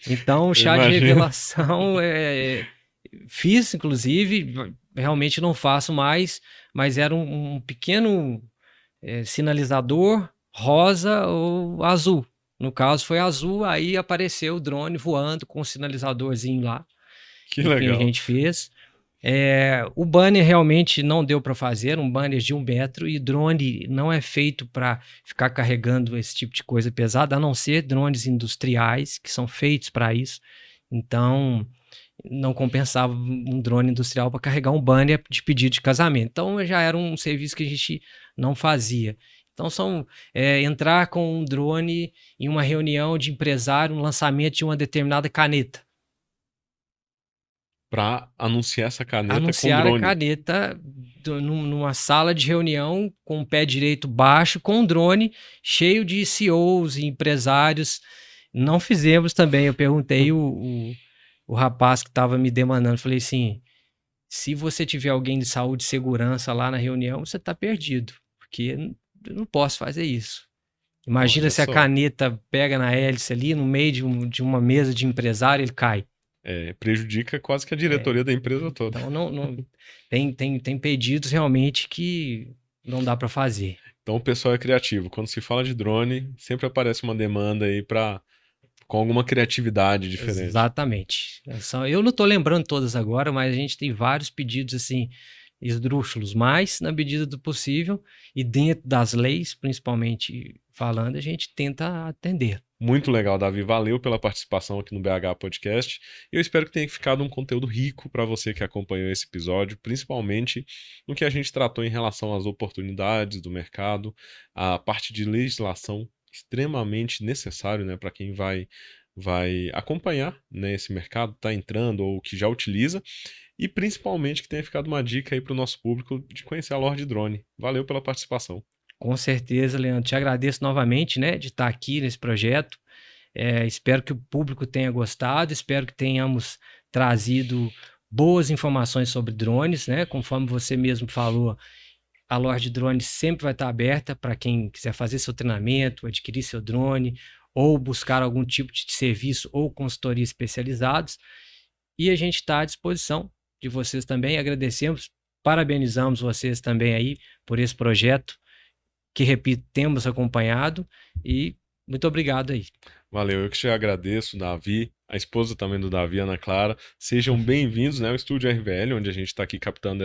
Então, o Eu chá de imagino. revelação fiz, inclusive, realmente não faço mais, mas era um pequeno sinalizador rosa ou azul. No caso, foi azul, aí apareceu o drone voando com o sinalizadorzinho lá. Que Enfim, a legal. gente fez. O banner realmente não deu para fazer, um banner de 1 metro, e drone não é feito para ficar carregando esse tipo de coisa pesada, a não ser drones industriais, que são feitos para isso. Então, não compensava um drone industrial para carregar um banner de pedido de casamento. Então, já era um serviço que a gente não fazia. Então, entrar com um drone em uma reunião de empresário, um lançamento de uma determinada caneta. Para anunciar essa caneta com Anunciar a drone. caneta numa sala de reunião com o pé direito baixo, com um drone cheio de CEOs e empresários. Não fizemos também. Eu perguntei o rapaz que estava me demandando, falei assim, se você tiver alguém de saúde e segurança lá na reunião, você está perdido, porque eu não posso fazer isso. Imagina Olha se a só. caneta pega na hélice ali, no meio de uma mesa de empresário, ele cai. Prejudica quase que a diretoria da empresa toda. Então, tem pedidos realmente que não dá para fazer. Então o pessoal é criativo. Quando se fala de drone, sempre aparece uma demanda aí com alguma criatividade diferente. Exatamente. Eu não estou lembrando todas agora, mas a gente tem vários pedidos assim esdrúxulos, mas na medida do possível e dentro das leis, principalmente falando, a gente tenta atender. Muito legal, Davi. Valeu pela participação aqui no BH Podcast. Eu espero que tenha ficado um conteúdo rico para você que acompanhou esse episódio, principalmente no que a gente tratou em relação às oportunidades do mercado, a parte de legislação extremamente necessário, né, para quem vai acompanhar, né, esse mercado, está entrando ou que já utiliza, e principalmente que tenha ficado uma dica aí para o nosso público de conhecer a Lorde Drone. Valeu pela participação. Com certeza, Leandro. Te agradeço novamente, né, de estar aqui nesse projeto. Espero que o público tenha gostado, espero que tenhamos trazido boas informações sobre drones, né? Conforme você mesmo falou, a Lorde Drone sempre vai estar aberta para quem quiser fazer seu treinamento, adquirir seu drone ou buscar algum tipo de serviço ou consultoria especializados. E a gente está à disposição de vocês também. Agradecemos, parabenizamos vocês também aí por esse projeto que, repito, temos acompanhado e muito obrigado aí. Valeu, eu que te agradeço, Davi, a esposa também do Davi, Ana Clara. Sejam bem-vindos, né, ao Estúdio RVL, onde a gente está aqui captando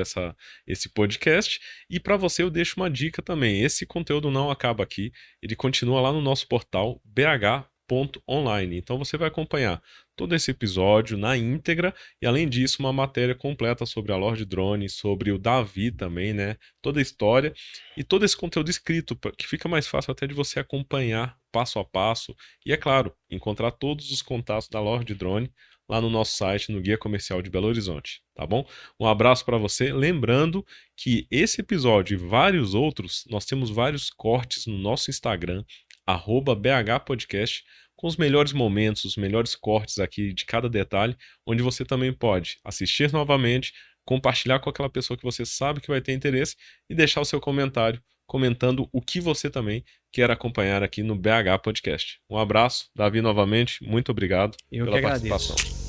esse podcast. E para você eu deixo uma dica também. Esse conteúdo não acaba aqui, ele continua lá no nosso portal bh.online. Então você vai acompanhar todo esse episódio na íntegra e, além disso, uma matéria completa sobre a Lorde Drone, sobre o Davi também, né? Toda a história e todo esse conteúdo escrito, que fica mais fácil até de você acompanhar passo a passo e, é claro, encontrar todos os contatos da Lorde Drone lá no nosso site, no Guia Comercial de Belo Horizonte, tá bom? Um abraço para você, lembrando que esse episódio e vários outros, nós temos vários cortes no nosso Instagram, @bhpodcast, com os melhores momentos, os melhores cortes aqui de cada detalhe, onde você também pode assistir novamente, compartilhar com aquela pessoa que você sabe que vai ter interesse e deixar o seu comentário, comentando o que você também quer acompanhar aqui no BH Podcast. Um abraço, Davi, novamente, muito obrigado Eu pela que agradeço. participação.